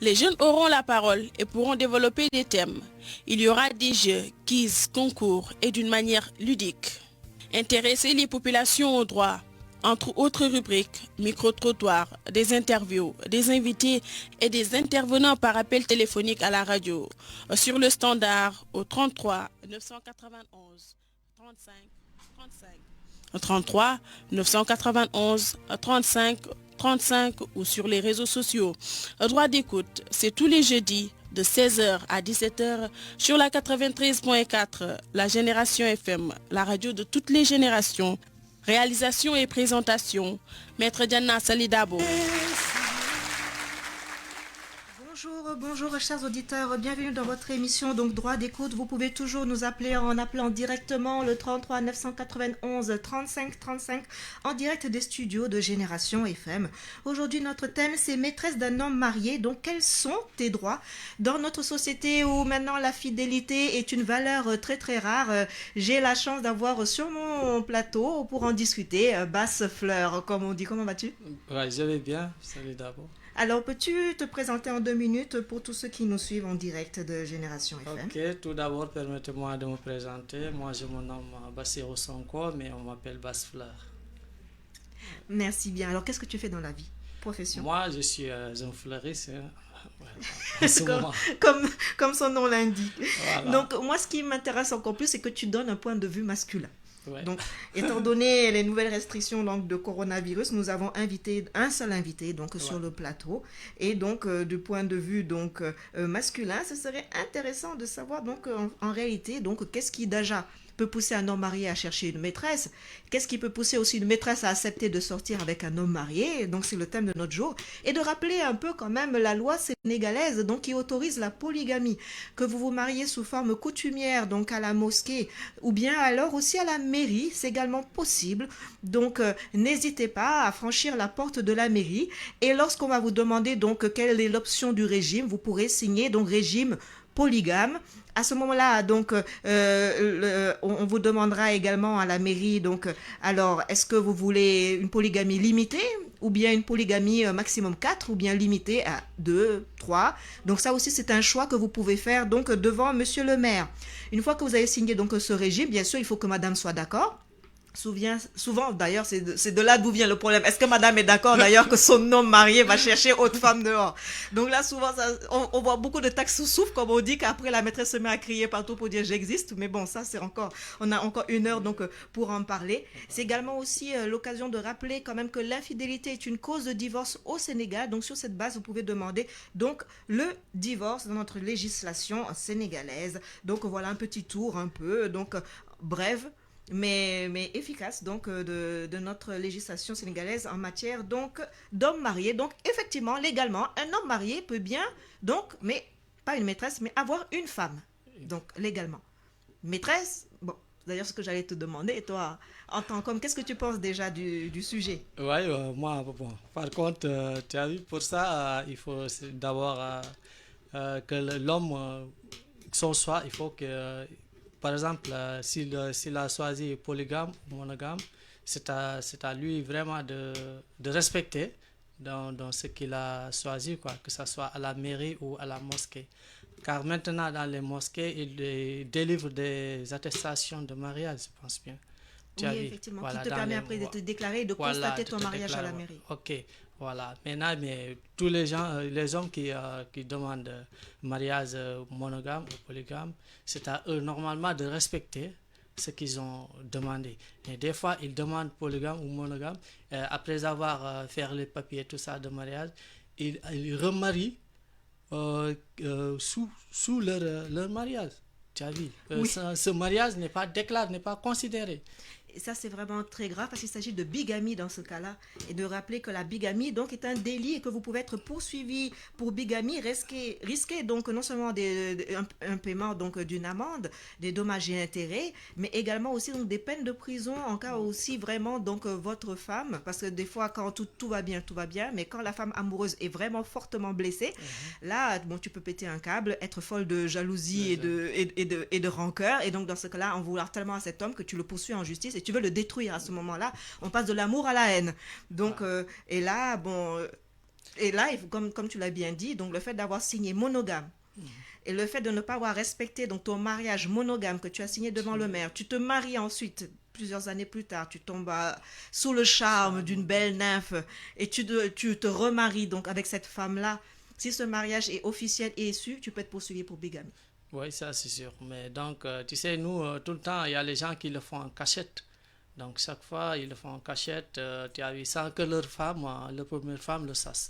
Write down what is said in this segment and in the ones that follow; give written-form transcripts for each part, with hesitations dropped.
Les jeunes auront la parole et pourront développer des thèmes. Il y aura des jeux, quiz, concours et d'une manière ludique. Intéresser les populations aux droits. Entre autres rubriques, micro-trottoirs, des interviews, des invités et des intervenants par appel téléphonique à la radio. Sur le standard au 33 991 35 35. 33 991 35 35 ou sur les réseaux sociaux. Droit d'écoute, c'est tous les jeudis de 16h à 17h sur la 93.4, la Génération FM, la radio de toutes les générations. Réalisation et présentation, Maître Diana Salidabo. Bonjour chers auditeurs, bienvenue dans votre émission donc Droit d'écoute. Vous pouvez toujours nous appeler en appelant directement le 33 991 35 35 en direct des studios de Génération FM. Aujourd'hui notre thème c'est maîtresse d'un homme marié. Donc quels sont tes droits dans notre société où maintenant la fidélité est une valeur très très rare. J'ai la chance d'avoir sur mon plateau pour en discuter Basse Fleur comme on dit. Comment vas-tu? Ouais, je vais bien, salut d'abord. Alors, peux-tu te présenter en 2 minutes pour tous ceux qui nous suivent en direct de Génération FM? Ok, tout d'abord, permettez-moi de me présenter. Moi, je me nomme Bassirou Sonko, mais on m'appelle Basse Fleur. Merci bien. Alors, qu'est-ce que tu fais dans la vie? Profession? Moi, je suis un fleuriste. Comme son nom l'indique. Voilà. Donc, moi, ce qui m'intéresse encore plus, c'est que tu donnes un point de vue masculin. Ouais. Donc, étant donné les nouvelles restrictions donc, de coronavirus, nous avons invité un seul invité donc, sur le plateau. Et donc, du point de vue donc, masculin, ce serait intéressant de savoir donc, en réalité donc, qu'est-ce qui déjà peut pousser un homme marié à chercher une maîtresse. Qu'est-ce qui peut pousser aussi une maîtresse à accepter de sortir avec un homme marié? Donc, c'est le thème de notre jour. Et de rappeler un peu quand même la loi sénégalaise donc, qui autorise la polygamie. Que vous vous mariez sous forme coutumière, donc à la mosquée, ou bien alors aussi à la mairie, c'est également possible. Donc, n'hésitez pas à franchir la porte de la mairie. Et lorsqu'on va vous demander donc quelle est l'option du régime, vous pourrez signer donc régime polygame. À ce moment-là, donc, on vous demandera également à la mairie, donc, alors, est-ce que vous voulez une polygamie limitée ou bien une polygamie maximum 4 ou bien limitée à 2, 3. Donc ça aussi, c'est un choix que vous pouvez faire donc, devant monsieur le maire. Une fois que vous avez signé donc, ce régime, bien sûr, il faut que madame soit d'accord. Souvent, d'ailleurs, c'est de là d'où vient le problème. Est-ce que madame est d'accord, d'ailleurs, que son homme marié va chercher autre femme dehors? Donc là, souvent, on voit beaucoup de taxes souffrent, comme on dit, qu'après, la maîtresse se met à crier partout pour dire « j'existe ». Mais bon, ça, on a encore 1 heure donc, pour en parler. C'est également aussi l'occasion de rappeler quand même que l'infidélité est une cause de divorce au Sénégal. Donc, sur cette base, vous pouvez demander donc, le divorce dans notre législation sénégalaise. Donc, voilà un petit tour un peu, donc, bref, mais efficace donc de notre législation sénégalaise en matière donc d'hommes mariés. Donc effectivement, légalement, un homme marié peut bien donc, mais pas une maîtresse, mais avoir une femme. Donc légalement. Maîtresse, bon, d'ailleurs ce que j'allais te demander, et toi, en tant qu'homme, qu'est-ce que tu penses déjà du sujet? Oui, moi, bon, par contre, tu as vu, pour ça, il faut d'abord que l'homme, son choix, il faut que... Par exemple, s'il a choisi polygame ou monogame, c'est à lui vraiment de respecter dans ce qu'il a choisi, quoi, que ce soit à la mairie ou à la mosquée. Car maintenant, dans les mosquées, ils délivrent des attestations de mariage, je pense bien. Oui, effectivement, voilà, qui te permet après de te déclarer et de constater ton mariage à la mairie. Ok, voilà. Maintenant, mais tous les gens, les hommes qui demandent mariage monogame ou polygame, c'est à eux normalement de respecter ce qu'ils ont demandé. Et des fois, ils demandent polygame ou monogame. Après avoir fait les papiers, tout ça de mariage, ils remarient sous leur mariage. Tu as vu, oui. Ce mariage n'est pas déclaré, n'est pas considéré. Et ça, c'est vraiment très grave parce qu'il s'agit de bigamie dans ce cas-là. Et de rappeler que la bigamie donc, est un délit et que vous pouvez être poursuivi pour bigamie, risquer donc non seulement un paiement donc, d'une amende, des dommages et intérêts, mais également aussi donc, des peines de prison en cas aussi vraiment donc, votre femme. Parce que des fois, quand tout va bien, mais quand la femme amoureuse est vraiment fortement blessée, là, bon, tu peux péter un câble, être folle de jalousie et de rancœur. Et donc, dans ce cas-là, en vouloir tellement à cet homme que tu le poursuis en justice et tu veux le détruire à ce moment-là. On passe de l'amour à la haine. Donc, et là, bon... Et là, comme tu l'as bien dit, donc le fait d'avoir signé monogame, et le fait de ne pas avoir respecté donc ton mariage monogame que tu as signé devant le maire, tu te maries ensuite, plusieurs années plus tard, tu tombes sous le charme d'une belle nymphe et tu te remaries donc avec cette femme-là. Si ce mariage est officiel et su, tu peux être poursuivi pour bigamie. Oui, ça c'est sûr. Mais donc, tu sais, nous, tout le temps, il y a les gens qui le font en cachette. Donc, chaque fois, ils le font en cachette, tu as vu, sans que leur femme, leur première femme, le sache.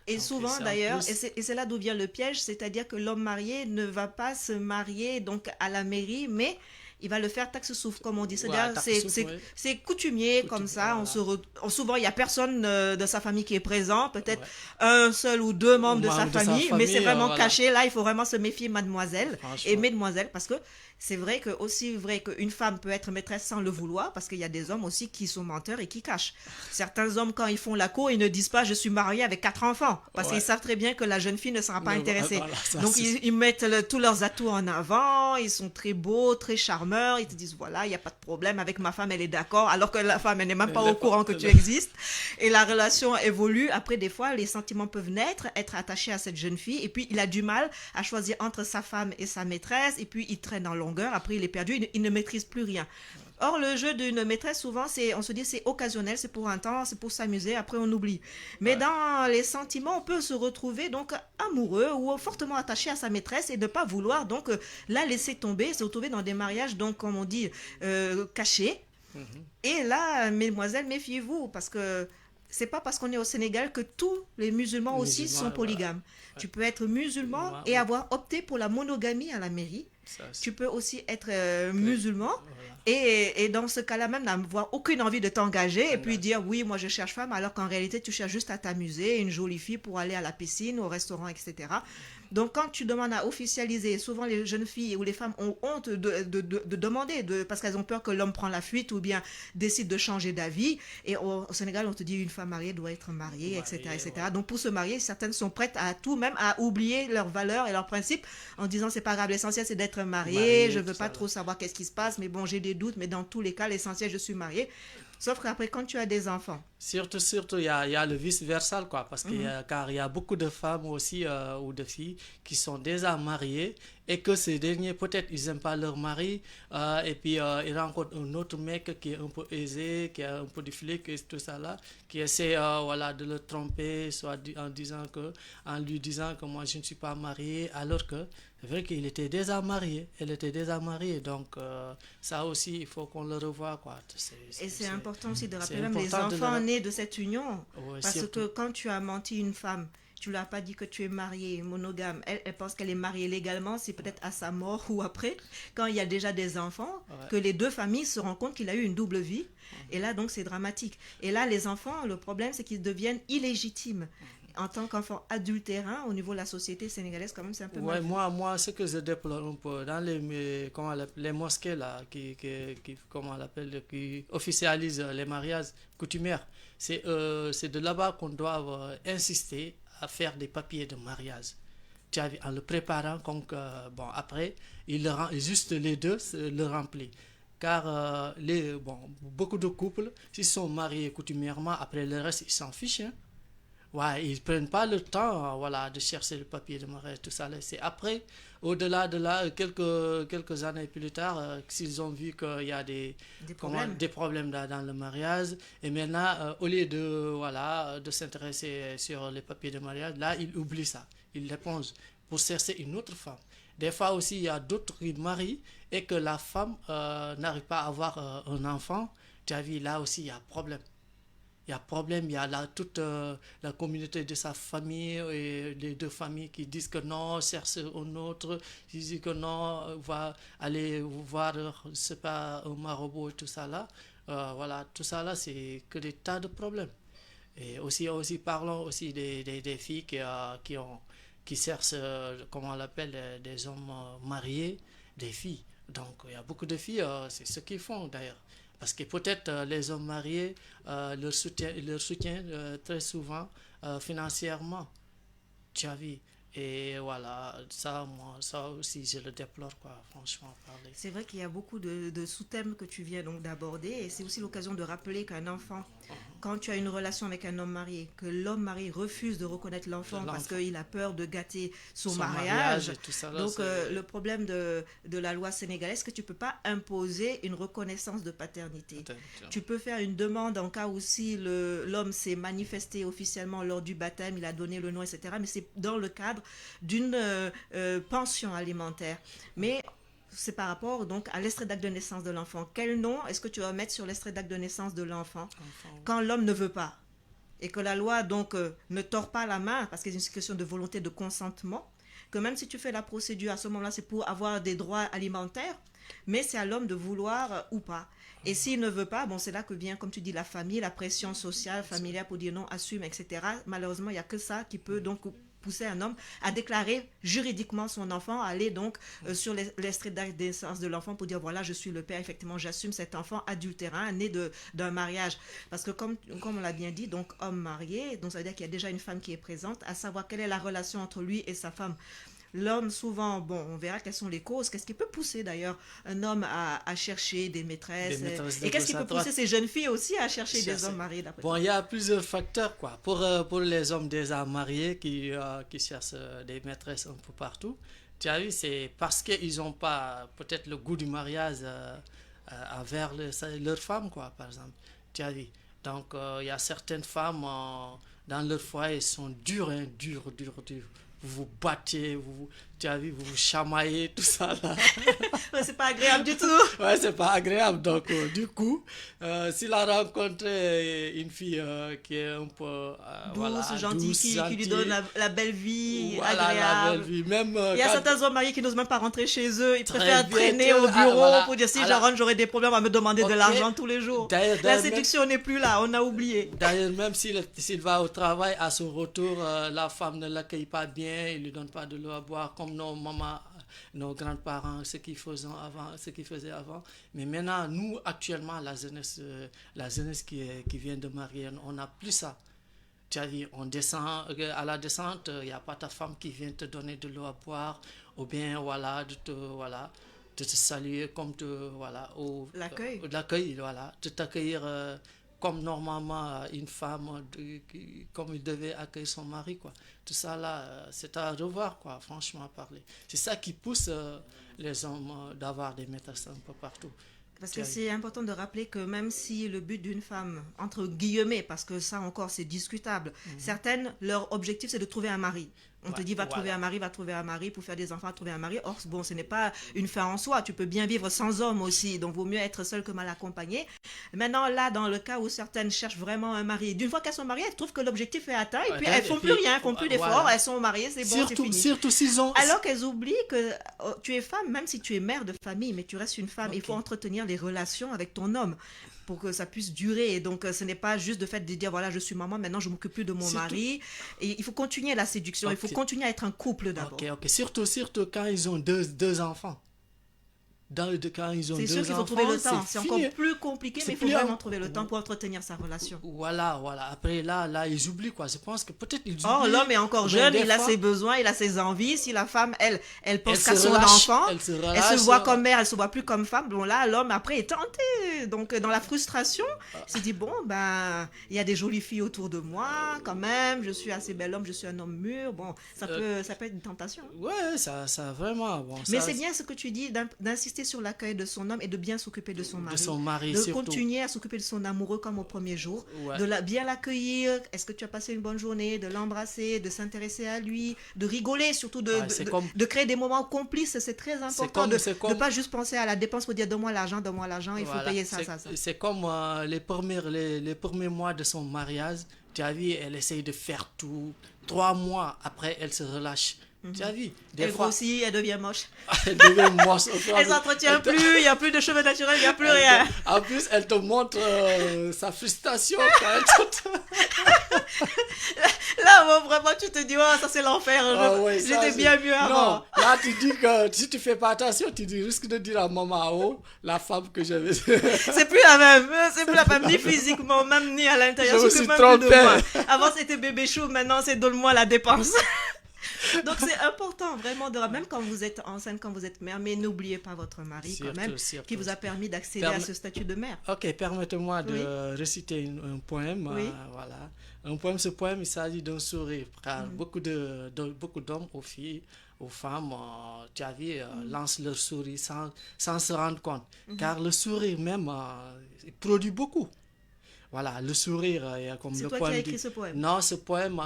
Et Donc, souvent c'est en d'ailleurs, plus, et c'est là d'où vient le piège, c'est-à-dire que l'homme marié ne va pas se marier donc à la mairie, mais il va le faire taxe souffle, comme on dit. voilà, C'est-à-dire, tape soupe, oui. c'est coutumier comme Coutume, ça. voilà. Souvent, il n'y a personne de sa famille qui est présent, peut-être Ouais. un seul ou deux membres Ou de sa membre de sa famille, mais c'est famille, vraiment voilà. caché. Là, il faut vraiment se méfier, mademoiselle et Franchement. mesdemoiselles, parce que c'est vrai que aussi vrai qu'une femme peut être maîtresse sans le vouloir, parce qu'il y a des hommes aussi qui sont menteurs et qui cachent. Certains hommes, quand ils font la cour, ils ne disent pas je suis marié avec 4 enfants, parce Ouais. qu'ils savent très bien que la jeune fille ne sera pas intéressée. Voilà, ça, Donc c'est- ils mettent tous leurs atouts en avant, ils sont très beaux, très charmeurs, ils te disent voilà, il n'y a pas de problème, avec ma femme elle est d'accord, alors que la femme elle n'est même pas Elle est au courant pas- que tu existes. Et la relation évolue, après des fois les sentiments peuvent naître, être attachés à cette jeune fille, et puis il a du mal à choisir entre sa femme et sa maîtresse, et puis il traîne en longueur, après il est perdu, il ne maîtrise plus rien. Or, le jeu d'une maîtresse, souvent, on se dit c'est occasionnel, c'est pour un temps, c'est pour s'amuser, après on oublie. Mais Ouais. dans les sentiments, on peut se retrouver donc amoureux ou fortement attaché à sa maîtresse et ne pas vouloir donc la laisser tomber, se retrouver dans des mariages, donc comme on dit, cachés. Mhm. Et là, mesdemoiselles, méfiez-vous, parce que c'est pas parce qu'on est au Sénégal que tous les musulmans aussi Musulman, sont voilà. polygames. Ouais. Tu peux être musulman Moi, et oui. avoir opté pour la monogamie à la mairie. Ça, c'est- Tu peux aussi être musulman Voilà. et dans ce cas-là même n'avoir aucune envie de t'engager et puis T'engager. dire oui, moi je cherche femme, alors qu'en réalité tu cherches juste à t'amuser, une jolie fille pour aller à la piscine, au restaurant, etc. Donc quand tu demandes à officialiser, souvent les jeunes filles ou les femmes ont honte de demander, parce qu'elles ont peur que l'homme prenne la fuite ou bien décide de changer d'avis. Et au Sénégal, on te dit une femme mariée doit être mariée, etc., Mariée, etc. ouais. Donc pour se marier, certaines sont prêtes à tout, même à oublier leurs valeurs et leurs principes en disant c'est pas grave, l'essentiel c'est d'être mariée, Mariée, je veux tout pas ça, trop savoir qu'est-ce qui se passe, mais bon, j'ai des doutes, mais dans tous les cas, l'essentiel, je suis mariée. Sauf qu'après, quand tu as des enfants, Surtout, il y a le vice-versa, quoi, parce car il y a beaucoup de femmes aussi ou de filles qui sont déjà mariées et que ces derniers, peut-être, ils n'aiment pas leur mari et puis ils rencontrent un autre mec qui est un peu aisé, qui a un peu de flic et tout ça là, qui essaie voilà, de le tromper, soit en lui disant que moi je ne suis pas marié, alors que c'est vrai qu'il était déjà marié, elle était déjà mariée, donc ça aussi, il faut qu'on le revoie, quoi. et c'est important aussi de rappeler c'est même les important de enfants le- nés de cette union, Ouais, parce surtout. que quand tu as menti une femme, tu lui as pas dit que tu es marié, monogame. Elle pense qu'elle est mariée légalement, c'est peut-être à sa mort ou après, quand il y a déjà des enfants, Ouais. que les deux familles se rendent compte qu'il a eu une double vie. Et là, donc, c'est dramatique. Et là, les enfants, le problème, c'est qu'ils deviennent illégitimes. En tant qu'enfants adultérins, au niveau de la société sénégalaise, quand même, c'est un peu Ouais, mal. moi, ce que je déplore un peu dans comment on l'appelle, les mosquées là, comment on l'appelle, qui officialisent les mariages coutumières, c'est de là-bas qu'on doit insister à faire des papiers de mariage. Tu as vu, en le préparant, comme que, bon, après, juste les deux le remplissent. Car beaucoup de couples, s'ils sont mariés coutumièrement, après le reste, ils s'en fichent. Hein. Ouais, ils prennent pas le temps, voilà, de chercher le papier de mariage, tout ça. Là. C'est après, au-delà de là, quelques années plus tard, s'ils ont vu qu'il y a Des problèmes. des problèmes dans le mariage, et maintenant, au lieu de s'intéresser sur les papiers de mariage, là, ils oublient ça. Ils l'épongent pour chercher une autre femme. Des fois aussi, il y a d'autres qui marient et que la femme n'arrive pas à avoir un enfant. Tu as vu, là aussi, il y a problème. Il y a problème, il y a toute la communauté de sa famille et les deux familles qui disent que non, cherche un autre, qui disent que non, va aller voir, je sais pas, un marabout et tout ça là. Voilà, tout ça là, c'est que des tas de problèmes. Et aussi parlons aussi des filles qui cherchent, comment on l'appelle, des hommes mariés, des filles. Donc il y a beaucoup de filles, c'est ce qu'ils font d'ailleurs. Parce que peut-être les hommes mariés leur soutiennent très souvent financièrement. Tu as vu. Et voilà, ça aussi, je le déplore, quoi, franchement parler. C'est vrai qu'il y a beaucoup de sous-thèmes que tu viens donc d'aborder et c'est aussi l'occasion de rappeler qu'un enfant, quand tu as une relation avec un homme marié, que l'homme marié refuse de reconnaître l'enfant parce qu'il a peur de gâter son mariage. Et tout ça, là, donc le problème de la loi sénégalaise, c'est que tu ne peux pas imposer une reconnaissance de paternité. Tu peux faire une demande en cas où si l'homme s'est manifesté officiellement lors du baptême, il a donné le nom, etc. Mais c'est dans le cadre d'une pension alimentaire. Mais c'est par rapport donc à l'extrait d'acte de naissance de l'enfant. Quel nom est-ce que tu vas mettre sur l'extrait d'acte de naissance de l'enfant quand l'homme ne veut pas et que la loi donc ne tord pas la main parce que c'est une question de volonté de consentement, que même si tu fais la procédure à ce moment-là, c'est pour avoir des droits alimentaires, mais c'est à l'homme de vouloir ou pas. Et s'il ne veut pas, bon, c'est là que vient, comme tu dis, la famille, la pression sociale, familiale pour dire non, assume, etc. Malheureusement, il n'y a que ça qui peut donc pousser un homme à déclarer juridiquement son enfant, à aller donc sur l'extrait d'acte de naissance de l'enfant pour dire voilà, je suis le père, effectivement, j'assume cet enfant adultérin, né d'un mariage. Parce que comme on l'a bien dit, donc homme marié, donc ça veut dire qu'il y a déjà une femme qui est présente, à savoir quelle est la relation entre lui et sa femme. L'homme, souvent, bon, on verra quelles sont les causes. Qu'est-ce qui peut pousser, d'ailleurs, un homme à chercher des maîtresses et qu'est-ce qui peut pousser ces jeunes filles aussi à chercher des hommes mariés, d'après Bon, il y a plusieurs facteurs, quoi. Pour les hommes déjà mariés qui cherchent des maîtresses un peu partout, tu as vu, c'est parce qu'ils n'ont pas, peut-être, le goût du mariage envers leur femme, quoi, par exemple. Tu as vu. Donc, il y a certaines femmes, dans leur foyer, elles sont dures, hein, dures. Vous battez, tu as vu, vous vous chamaillez, tout ça là. Ouais, c'est pas agréable du tout. Ouais, c'est pas agréable. Donc, du coup, s'il a rencontré une fille qui est un peu douce, gentille, qui lui donne la belle vie, voilà, agréable. La belle vie. Même, il y a certains hommes mariés qui n'osent même pas rentrer chez eux. Ils préfèrent traîner au bureau pour dire si je rentre, j'aurai des problèmes à me demander de l'argent tous les jours. La séduction n'est plus là, on a oublié. D'ailleurs, même s'il va au travail, à son retour, la femme ne l'accueille pas bien. Il ne lui donne pas de l'eau à boire comme nos mamans, nos grands-parents, ce qu'ils faisaient avant. Mais maintenant, nous, actuellement, la jeunesse qui vient de marier, on n'a plus ça. Tu as dit, on descend, à la descente, il n'y a pas ta femme qui vient te donner de l'eau à boire, ou bien, de te saluer comme l'accueil, de t'accueillir comme normalement une femme, comme il devait accueillir son mari, quoi. Tout ça là, c'est à revoir, quoi, franchement parler. C'est ça qui pousse les hommes d'avoir des maîtresses un peu partout. Parce que c'est important de rappeler que même si le but d'une femme, entre guillemets, parce que ça encore c'est discutable, certaines, leur objectif c'est de trouver un mari. On te dit va trouver un mari pour faire des enfants, trouver un mari. Or, bon, ce n'est pas une fin en soi. Tu peux bien vivre sans homme aussi. Donc, vaut mieux être seul que mal accompagné. Maintenant, là, dans le cas où certaines cherchent vraiment un mari, d'une fois qu'elles sont mariées, elles trouvent que l'objectif est atteint et puis elles font plus rien, elles font plus d'efforts, elles sont mariées, c'est bon, c'est fini. Surtout s'ils ont... Alors qu'elles oublient que tu es femme, même si tu es mère de famille, mais tu restes une femme. Il faut entretenir les relations avec ton homme pour que ça puisse durer. Et donc, ce n'est pas juste de fait de dire, voilà, je suis maman, maintenant je m'occupe plus de mon mari. Et il faut continuer la séduction, il faut continuer à être un couple d'abord. Ok. Surtout quand ils ont deux enfants. Quand ils ont c'est sûr qu'il faut trouver le temps. C'est encore plus compliqué, mais il faut vraiment trouver le temps pour entretenir sa relation. Voilà. Après, là, ils oublient, quoi. Je pense que peut-être ils oublient. Oh, l'homme est encore jeune, il a ses besoins, il a ses envies. Si la femme, elle pense qu'à son enfant, elle se voit comme mère, elle se voit plus comme femme. Bon, là, l'homme, après, est tenté. Donc, dans la frustration, il se dit, bon, ben, il y a des jolies filles autour de moi, quand même. Je suis assez bel homme, je suis un homme mûr. Bon, ça peut être une tentation. Ouais, ça vraiment. Bon, mais c'est bien ce que tu dis, d'insister sur l'accueil de son homme et de bien s'occuper de son mari. De surtout. Continuer à s'occuper de son amoureux comme au premier jour. Ouais. De bien l'accueillir. Est-ce que tu as passé une bonne journée? De l'embrasser, de s'intéresser à lui, de rigoler, surtout de créer des moments complices. C'est très important de ne pas juste penser à la dépense pour dire donne-moi l'argent, il faut payer ça. C'est comme les premiers mois de son mariage. Tu as vu, elle essaye de faire tout. 3 mois après, elle se relâche. Tu as vu, elle grossit, elle devient moche. Elle devient moche. Elle s'entretient plus, il n'y a plus de cheveux naturels, il n'y a plus rien. En plus, elle te montre sa frustration. Là, bon, vraiment, tu te dis, oh, ça c'est l'enfer. J'étais bien mieux avant. Non, là, tu dis que si tu fais pas attention, tu risques de dire à maman, oh, la femme que j'avais. C'est plus la même. C'est plus la même, ni physiquement, même ni à l'intérieur. Je me suis trompé. Avant, c'était bébé chou, maintenant, c'est donne-moi la dépense. Donc c'est important vraiment, même quand vous êtes enceinte, quand vous êtes mère, mais n'oubliez pas votre mari quand même, qui vous a permis d'accéder à ce statut de mère. Ok, permettez-moi de réciter un poème. Oui. Voilà. Un poème, ce poème, il s'agit d'un sourire. Car beaucoup d'hommes aux filles, aux femmes, tu as vu, lancent leur sourire sans se rendre compte. Car le sourire même, il produit beaucoup. Voilà, le sourire, comme c'est le toi poème qui as écrit ce poème? Non, ce poème,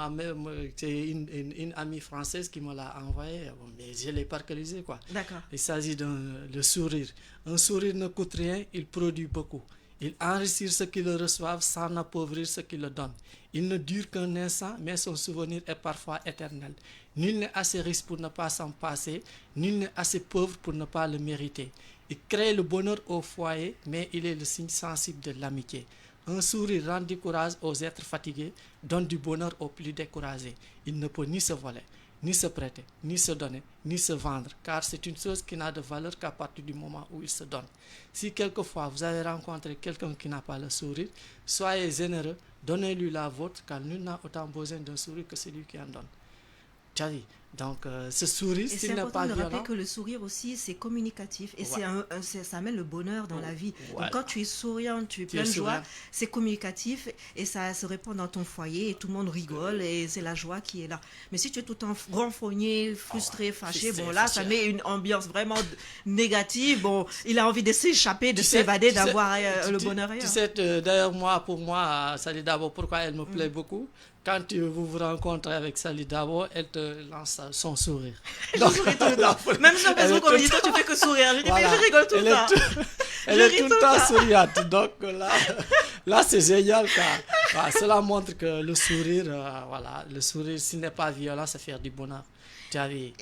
c'est une amie française qui me l'a envoyé, mais je l'ai parcalisé, quoi. D'accord. Il s'agit le sourire. Un sourire ne coûte rien, il produit beaucoup. Il enrichit ceux qui le reçoivent sans appauvrir ceux qui le donnent. Il ne dure qu'un instant, mais son souvenir est parfois éternel. Nul n'est assez riche pour ne pas s'en passer, nul n'est assez pauvre pour ne pas le mériter. Il crée le bonheur au foyer, mais il est le signe sensible de l'amitié. Un sourire rend du courage aux êtres fatigués, donne du bonheur aux plus découragés. Il ne peut ni se voler, ni se prêter, ni se donner, ni se vendre, car c'est une chose qui n'a de valeur qu'à partir du moment où il se donne. Si quelquefois vous avez rencontré quelqu'un qui n'a pas le sourire, soyez généreux, donnez-lui la vôtre, car nul n'a autant besoin d'un sourire que celui qui en donne. Tu as dit. Donc, ce sourire, s'il n'est pas violent... C'est important de rappeler que le sourire aussi, c'est communicatif et ça amène le bonheur dans la vie. Ouais. Donc, quand tu es souriant, tu es plein de joie, c'est communicatif et ça se répand dans ton foyer et tout le monde rigole et c'est la joie qui est là. Mais si tu es tout le temps renfrogné, frustré, fâché, bon là, ça met une ambiance vraiment négative. Bon, il a envie de s'échapper, de s'évader, d'avoir le bonheur ailleurs. Tu sais, d'ailleurs, pour moi, Sally Dabo, pourquoi elle me plaît beaucoup? Quand vous vous rencontrez avec Sally Dabo, elle te lance son sourire. Donc, souris tout le temps. Même sur Facebook, on me dit, toi, tu fais que sourire. Je dis, mais je rigole tout le temps. Elle est tout le temps souriante. Donc là c'est génial. Cela montre que le sourire, le sourire, s'il n'est pas violent, ça fait du bonheur. Il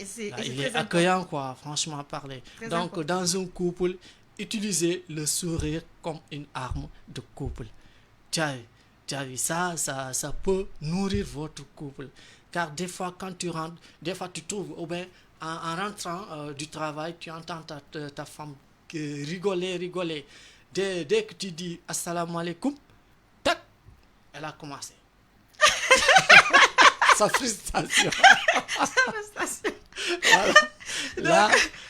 est accueillant, quoi, franchement parler. Très Donc, important. dans un couple, utilisez le sourire comme une arme de couple. Tu as vu ça peut nourrir votre couple. Car des fois, quand tu rentres, des fois tu trouves, en rentrant du travail, tu entends ta femme rigoler. Dès que tu dis assalamu alaikum, tac, elle a commencé. Sa frustration. Voilà.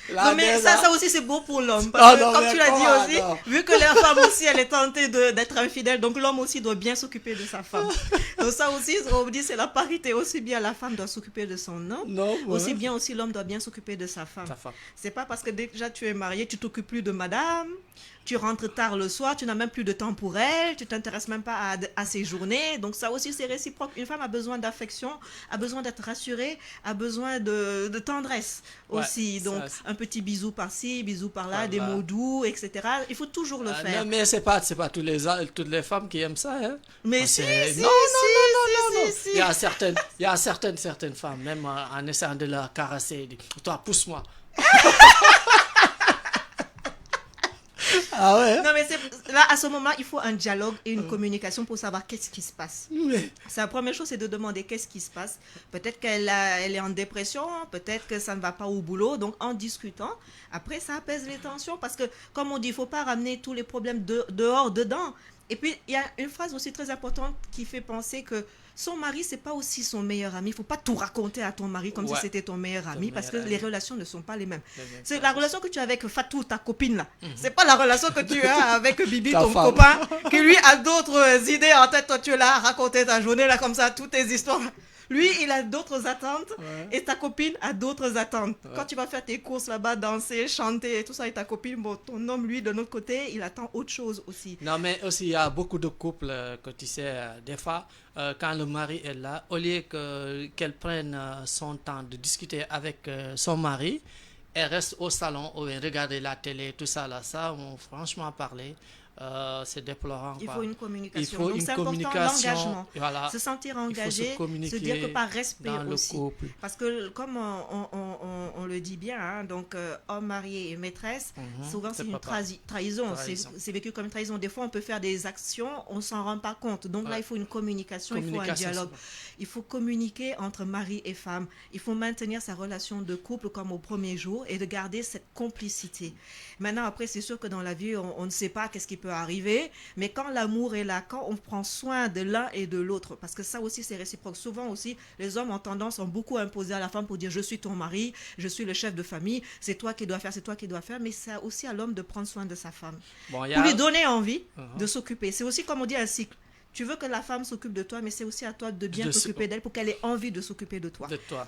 Non, mais ça aussi c'est beau pour l'homme parce que comme tu l'as dit aussi, vu que la femme aussi elle est tentée d'être infidèle, donc l'homme aussi doit bien s'occuper de sa femme. Donc ça aussi on dit c'est la parité, aussi bien la femme doit s'occuper de son homme, aussi bien aussi l'homme doit bien s'occuper de sa femme. C'est pas parce que déjà tu es marié, tu t'occupes plus de madame, tu rentres tard le soir, tu n'as même plus de temps pour elle, tu t'intéresses même pas à ses journées. Donc ça aussi c'est réciproque. Une femme a besoin d'affection, a besoin d'être rassurée, a besoin de tendresse aussi. Donc un petit bisou par-ci, bisou par-là, des mots doux, etc. Il faut toujours le faire. Non, mais c'est pas toutes les femmes qui aiment ça. Hein. Mais si. Non. Il y a certaines femmes, même en essayant de la caresser, disent, toi pousse-moi. Ah ouais. Non, mais là, à ce moment, il faut un dialogue et une communication pour savoir qu'est-ce qui se passe. Oui. La première chose, c'est de demander qu'est-ce qui se passe. Peut-être elle est en dépression, peut-être que ça ne va pas au boulot. Donc, en discutant, après, ça apaise les tensions. Parce que, comme on dit, il ne faut pas ramener tous les problèmes dehors, dedans. Et puis, il y a une phrase aussi très importante qui fait penser que son mari, c'est pas aussi son meilleur ami. Il faut pas tout raconter à ton mari comme si c'était ton meilleur ami, parce que les relations ne sont pas les mêmes. C'est la relation que tu as avec Fatou, ta copine là. C'est pas la relation que tu as avec Bibi, ton copain, qui lui a d'autres idées en tête. Toi, tu es là à raconter ta journée là comme ça, toutes tes histoires. Lui, il a d'autres attentes et ta copine a d'autres attentes. Quand tu vas faire tes courses là-bas, danser, chanter et tout ça, et ta copine, bon, ton homme, lui, de notre côté, il attend autre chose aussi. Non, mais aussi, il y a beaucoup de couples que tu sais, des fois, quand le mari est là, au lieu qu'elle prenne son temps de discuter avec son mari, elle reste au salon, regarder la télé, tout ça, là, ça, franchement parler. C'est déplorant. Il faut une communication. Il faut donc une c'est important l'engagement. Voilà. Se sentir engagé, se dire que par respect dans aussi. Le couple. Parce que comme on le dit bien, hein, donc homme marié et maîtresse, souvent c'est une trahison. C'est vécu comme une trahison. Des fois on peut faire des actions, on s'en rend pas compte. Donc là il faut une communication, il faut un dialogue. Il faut communiquer entre mari et femme. Il faut maintenir sa relation de couple comme au premier jour et de garder cette complicité. Maintenant après c'est sûr que dans la vie on ne sait pas qu'est-ce qui peut peut arriver, mais quand l'amour est là, quand on prend soin de l'un et de l'autre, parce que ça aussi c'est réciproque. Souvent aussi, les hommes ont beaucoup à imposer à la femme pour dire je suis ton mari, je suis le chef de famille, c'est toi qui dois faire, c'est toi qui dois faire, mais c'est aussi à l'homme de prendre soin de sa femme. Bon, Pour lui donner envie de s'occuper. C'est aussi comme on dit un cycle. Tu veux que la femme s'occupe de toi, mais c'est aussi à toi de bien t'occuper d'elle pour qu'elle ait envie de s'occuper de toi.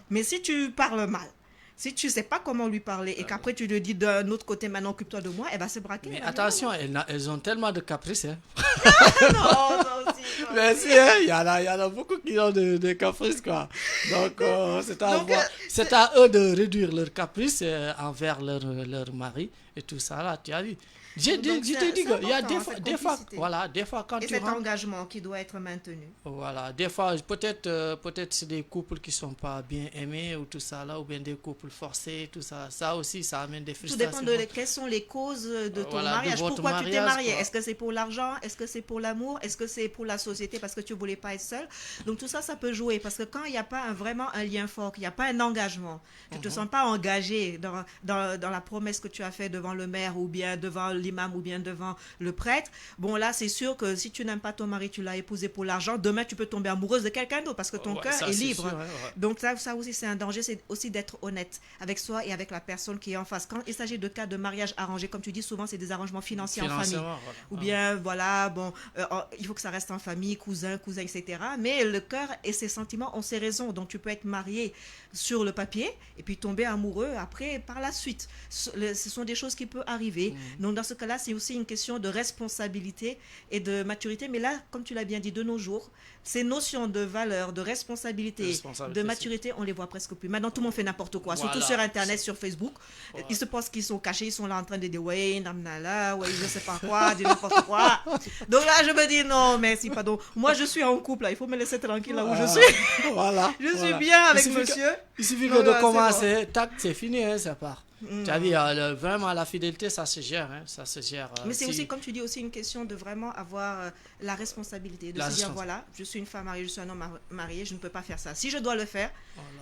Mais si tu parles mal, si tu ne sais pas comment lui parler et qu'après tu lui dis d'un autre côté, maintenant occupe-toi de moi, elle va se braquer. Mais attention, elles ont tellement de caprices. Hein. Non, ça aussi. Mais si, hein, il y en a beaucoup qui ont des caprices, quoi. Donc, c'est à eux de réduire leurs caprices envers leur mari et tout ça, là, tu as vu. Je te dis qu'il y a des fois quand et tu cet engagement qui doit être maintenu. Voilà, des fois, peut-être c'est des couples qui sont pas bien aimés ou tout ça là, ou bien des couples forcés, tout ça. Ça aussi, ça amène des frustrations. Tout dépend de quelles sont les causes de ton mariage. Pourquoi tu t'es marié? Est-ce que c'est pour l'argent? Est-ce que c'est pour l'amour? Est-ce que c'est pour la société parce que tu voulais pas être seul? Donc tout ça, ça peut jouer parce que quand il n'y a pas vraiment un lien fort, qu'il n'y a pas un engagement, tu te sens pas engagé dans la promesse que tu as fait devant le maire ou bien devant l'imam ou bien devant le prêtre, bon là c'est sûr que si tu n'aimes pas ton mari, tu l'as épousé pour l'argent, demain tu peux tomber amoureuse de quelqu'un d'autre parce que ton cœur est libre. Sûr, ouais. Donc ça aussi c'est un danger, c'est aussi d'être honnête avec soi et avec la personne qui est en face. Quand il s'agit de cas de mariage arrangé, comme tu dis souvent c'est des arrangements financiers en famille. Voilà. Ou bien voilà, bon, il faut que ça reste en famille, cousin, etc. Mais le cœur et ses sentiments ont ses raisons. Donc tu peux être marié sur le papier et puis tomber amoureux après par la suite. Ce sont des choses qui peuvent arriver. Donc dans ce cas-là, c'est aussi une question de responsabilité et de maturité. Mais là, comme tu l'as bien dit, de nos jours, ces notions de valeur, de responsabilité, de maturité, on les voit presque plus. Maintenant, tout le monde fait n'importe quoi. Voilà. Surtout sur Internet, sur Facebook. Ouais. Ils se pensent qu'ils sont cachés, ils sont là en train de dire ouais, namnala, ouais, je sais pas quoi, dire n'importe quoi. Donc là, je me dis non, merci, pardon. Moi, je suis en couple, là. Il faut me laisser tranquille là où je suis. Voilà. Je suis bien avec monsieur. Il suffit que de commencer, tac, c'est fini, hein, ça part. Tu as vu, vraiment la fidélité, ça se gère. Hein, ça se gère mais c'est aussi, comme tu dis, aussi une question de vraiment avoir la responsabilité. De se dire, voilà, je suis une femme mariée, je suis un homme marié, je ne peux pas faire ça. Si je dois le faire,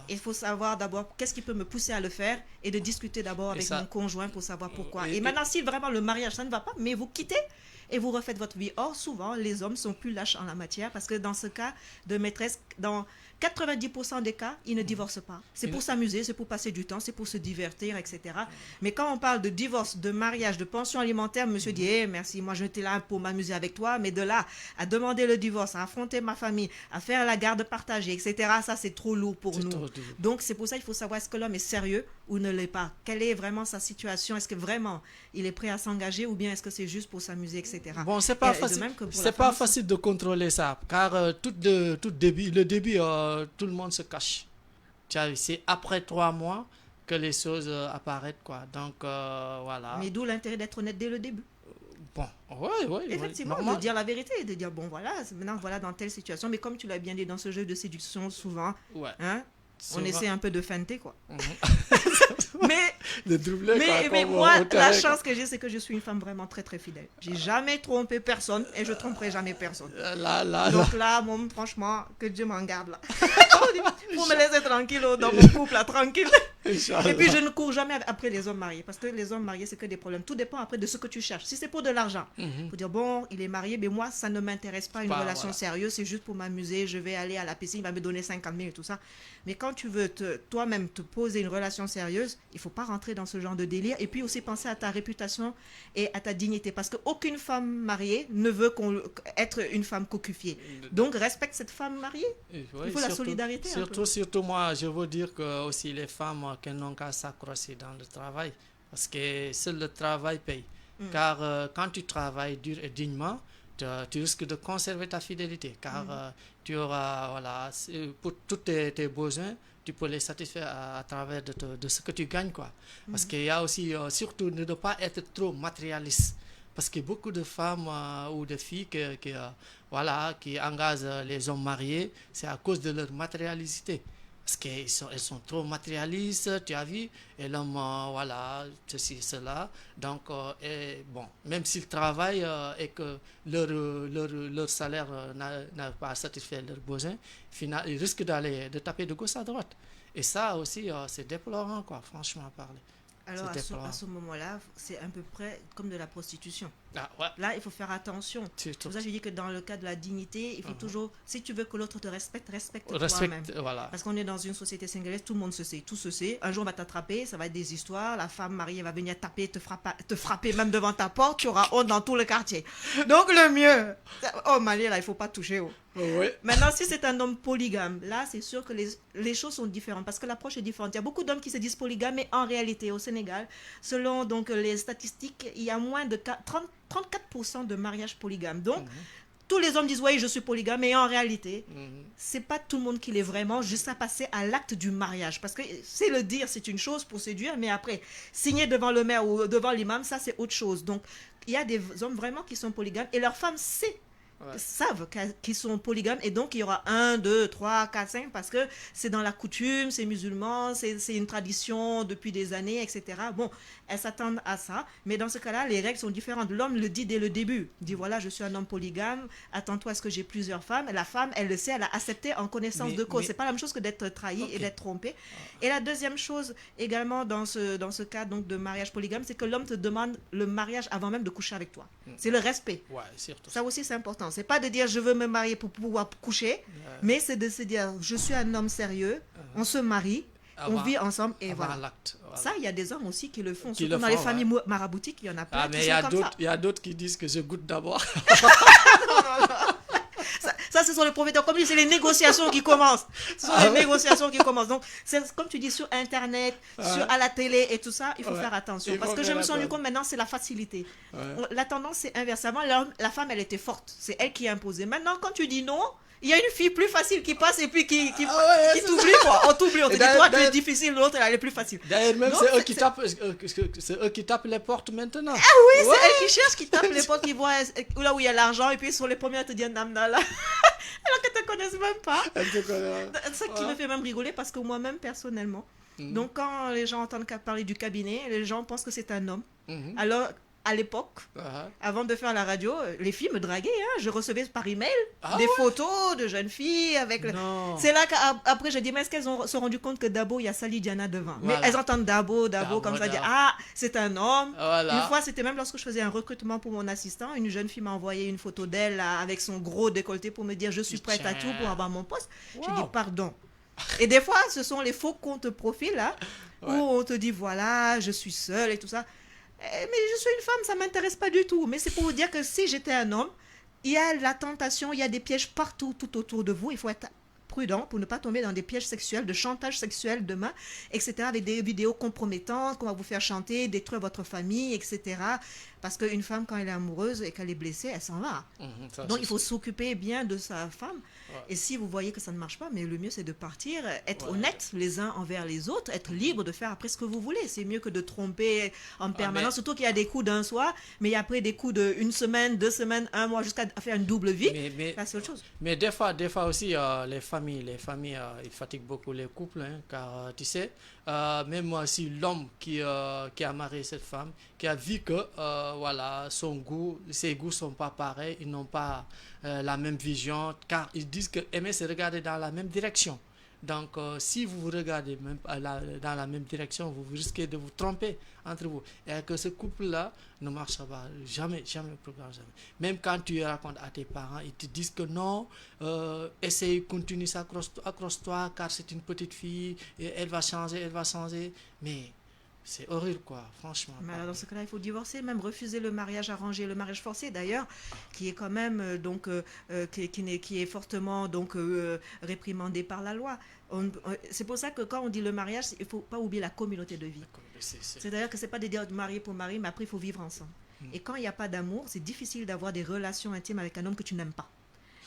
il faut savoir d'abord qu'est-ce qui peut me pousser à le faire et de discuter d'abord avec mon conjoint pour savoir pourquoi. Et maintenant, si vraiment le mariage, ça ne va pas, mais vous quittez et vous refaites votre vie. Or, souvent, les hommes sont plus lâches en la matière parce que dans ce cas de maîtresse, dans 90% des cas, ils ne divorcent pas. C'est pour s'amuser, c'est pour passer du temps, c'est pour se divertir, etc. Mais quand on parle de divorce, de mariage, de pension alimentaire, monsieur dit hey, merci, moi j'étais là pour m'amuser avec toi, mais de là à demander le divorce, à affronter ma famille, à faire la garde partagée, etc., ça c'est trop lourd pour nous. Donc c'est pour ça qu'il faut savoir est-ce que l'homme est sérieux ou ne l'est pas. Quelle est vraiment sa situation? Est-ce que vraiment il est prêt à s'engager ou bien est-ce que c'est juste pour s'amuser, etc. Bon, c'est pas facile. C'est pas facile de contrôler ça, car le début, tout le monde se cache. C'est après 3 mois que les choses apparaissent, quoi. Donc voilà. Mais d'où l'intérêt d'être honnête dès le début. Bon, ouais. Effectivement, de dire la vérité, de dire bon voilà, maintenant voilà dans telle situation. Mais comme tu l'as bien dit dans ce jeu de séduction, souvent, hein, on essaie un peu de feinter, quoi. mais moi, la chance que j'ai, c'est que je suis une femme vraiment très très fidèle. J'ai jamais trompé personne et je tromperai jamais personne. Donc là, bon, franchement, que Dieu m'en garde là. Pour me laisser tranquille dans mon couple, là, tranquille. Et puis je ne cours jamais après les hommes mariés parce que les hommes mariés, c'est que des problèmes. Tout dépend après de ce que tu cherches. Si c'est pour de l'argent, faut dire bon, il est marié, mais moi, ça ne m'intéresse pas une relation sérieuse. C'est juste pour m'amuser. Je vais aller à la piscine, il va me donner 50 000 et tout ça. Mais quand tu veux toi-même te poser une relation sérieuse, il faut pas rentrer dans ce genre de délire. Et puis aussi penser à ta réputation et à ta dignité. Parce qu'aucune femme mariée ne veut être une femme cocufiée. Donc respecte cette femme mariée. Il faut la solidarité. Surtout moi, je veux dire que aussi les femmes qu'elles n'ont qu'à s'accrocher dans le travail. Parce que seul le travail paye. Car quand tu travailles dur et dignement, tu risques de conserver ta fidélité. Car tu auras, voilà, pour tous tes besoins, tu peux les satisfaire à travers de ce que tu gagnes, quoi. Parce qu'il y a aussi, surtout, ne pas être trop matérialiste. Parce que beaucoup de femmes ou de filles qui engagent les hommes mariés, c'est à cause de leur matérialité. Parce qu'elles sont trop matérialistes, tu as vu, et l'homme, voilà, ceci, cela. Donc, même s'ils travaillent et que leur salaire n'a pas satisfait leurs besoins, finalement, ils risquent de taper de gauche à droite. Et ça aussi, c'est déplorant, quoi, franchement parler. Alors C'était à pas... ce moment-là, c'est à peu près comme de la prostitution. Ah, ouais. Là, il faut faire attention. C'est Surtout. pour ça que je dis que dans le cas de la dignité, il faut toujours, si tu veux que l'autre te respecte, respecte-toi-même. Respecte, voilà. Parce qu'on est dans une société sénégalaise, tout le monde se sait, tout se sait. Un jour, on va t'attraper, ça va être des histoires. La femme mariée va venir taper, te frapper même devant ta porte. Tu auras honte dans tout le quartier. Donc, le mieux, oh, Mali, là, il faut pas toucher. Oh. Oui. Maintenant, si c'est un homme polygame, là, c'est sûr que les choses sont différentes parce que l'approche est différente. Il y a beaucoup d'hommes qui se disent polygames, mais en réalité, au Sénégal, selon donc les statistiques, il y a moins de 34% de mariages polygames. Donc, tous les hommes disent oui, je suis polygame, mais en réalité, c'est pas tout le monde qui l'est vraiment jusqu'à passer à l'acte du mariage. Parce que c'est le dire, c'est une chose pour séduire, mais après, signer devant le maire ou devant l'imam, ça c'est autre chose. Donc, il y a des hommes vraiment qui sont polygames et leur femme savent qu'ils sont polygames et donc il y aura 1, 2, 3, 4, 5 parce que c'est dans la coutume, c'est musulman, c'est une tradition depuis des années, etc. Bon, elles s'attendent à ça, mais dans ce cas-là, les règles sont différentes. L'homme le dit dès le début, il dit voilà, je suis un homme polygame, attends-toi à ce que j'ai plusieurs femmes. Et la femme, elle le sait, elle a accepté en connaissance de cause. C'est pas la même chose que d'être trahi et d'être trompé. Et la deuxième chose également dans ce cas donc de mariage polygame, c'est que l'homme te demande le mariage avant même de coucher avec toi. C'est le respect. Ouais, surtout. Ça aussi, c'est important. C'est pas de dire je veux me marier pour pouvoir coucher, mais c'est de se dire je suis un homme sérieux, on se marie, on vit ensemble et voilà. L'acte, voilà. Ça, il y a des hommes aussi qui le font. Qui Surtout le dans font, les familles maraboutiques, il y en a plein mais qui sont comme ça. il y a d'autres qui disent que je goûte d'abord. Ça, ce sont les profiteurs. Comme je dis, c'est les négociations qui commencent. Ce sont les négociations qui commencent. Donc, c'est comme tu dis, sur Internet, à la télé et tout ça, il faut faire attention. Parce que je me suis rendu compte maintenant, c'est la facilité. La tendance, c'est inverse. Avant, la femme, elle était forte. C'est elle qui imposait. Maintenant, quand tu dis non, il y a une fille plus facile qui passe et puis qui t'oublie, quoi. On t'oublie, on te dit, toi, tu es difficile, l'autre, elle est plus facile. D'ailleurs, même c'est eux qui tapent les portes maintenant. Ah oui, c'est elle qui cherche, qui tape les portes, qui voit là où il y a l'argent, et puis sur les premiers, elle te dit Namna là. Alors qu'elle ne te connaissent même pas. C'est ça qui me fait même rigoler parce que moi-même, personnellement, donc quand les gens entendent parler du cabinet, les gens pensent que c'est un homme. Alors, à l'époque, avant de faire la radio, les filles me draguaient. Hein. Je recevais par email des photos de jeunes filles avec. C'est là qu'après je dis mais est-ce qu'elles se sont rendu compte que Dabo il y a Sali Diana devant. Voilà. Mais elles entendent Dabo comme ça, dire c'est un homme. Voilà. Une fois c'était même lorsque je faisais un recrutement pour mon assistant, une jeune fille m'a envoyé une photo d'elle avec son gros décolleté pour me dire je suis prête à tout pour avoir mon poste. Wow. Je dis pardon. Et des fois ce sont les faux comptes profils là où on te dit voilà je suis seule et tout ça. Mais je suis une femme, ça ne m'intéresse pas du tout. Mais c'est pour vous dire que si j'étais un homme, il y a la tentation, il y a des pièges partout, tout autour de vous. Il faut être prudent pour ne pas tomber dans des pièges sexuels, de chantage sexuel demain, etc. Avec des vidéos compromettantes qu'on va vous faire chanter, détruire votre famille, etc. Parce qu'une femme, quand elle est amoureuse et qu'elle est blessée, elle s'en va. Donc, il faut s'occuper bien de sa femme. Et si vous voyez que ça ne marche pas, mais le mieux, c'est de partir, être honnête les uns envers les autres, être libre de faire après ce que vous voulez. C'est mieux que de tromper en permanence, surtout qu'il y a des coups d'un soir, mais après des coups d'une semaine, 2 semaines, 1 mois, jusqu'à faire une double vie. Là, c'est autre chose. Mais des fois aussi, les familles ils fatiguent beaucoup les couples, hein, car tu sais, même moi, si l'homme qui a marié cette femme, qui a vu que voilà, ses goûts sont pas pareils, ils n'ont pas la même vision, car ils disent que aimer c'est regarder dans la même direction. Donc si vous vous regardez même dans la même direction, vous risquez de vous tromper entre vous. Et que ce couple-là ne marchera pas jamais, jamais. Même quand tu racontes à tes parents, ils te disent que non, essaye, continue, accroche-toi, car c'est une petite fille, et elle va changer. Mais c'est horrible, quoi, franchement. Mais alors, dans ce cas-là, il faut divorcer, même refuser le mariage arrangé, le mariage forcé, d'ailleurs, qui est quand même qui est fortement réprimandé par la loi. C'est pour ça que quand on dit le mariage, il ne faut pas oublier la communauté de vie. C'est-à-dire que ce n'est pas de dire marier pour marier, mais après, il faut vivre ensemble. Et quand il n'y a pas d'amour, c'est difficile d'avoir des relations intimes avec un homme que tu n'aimes pas.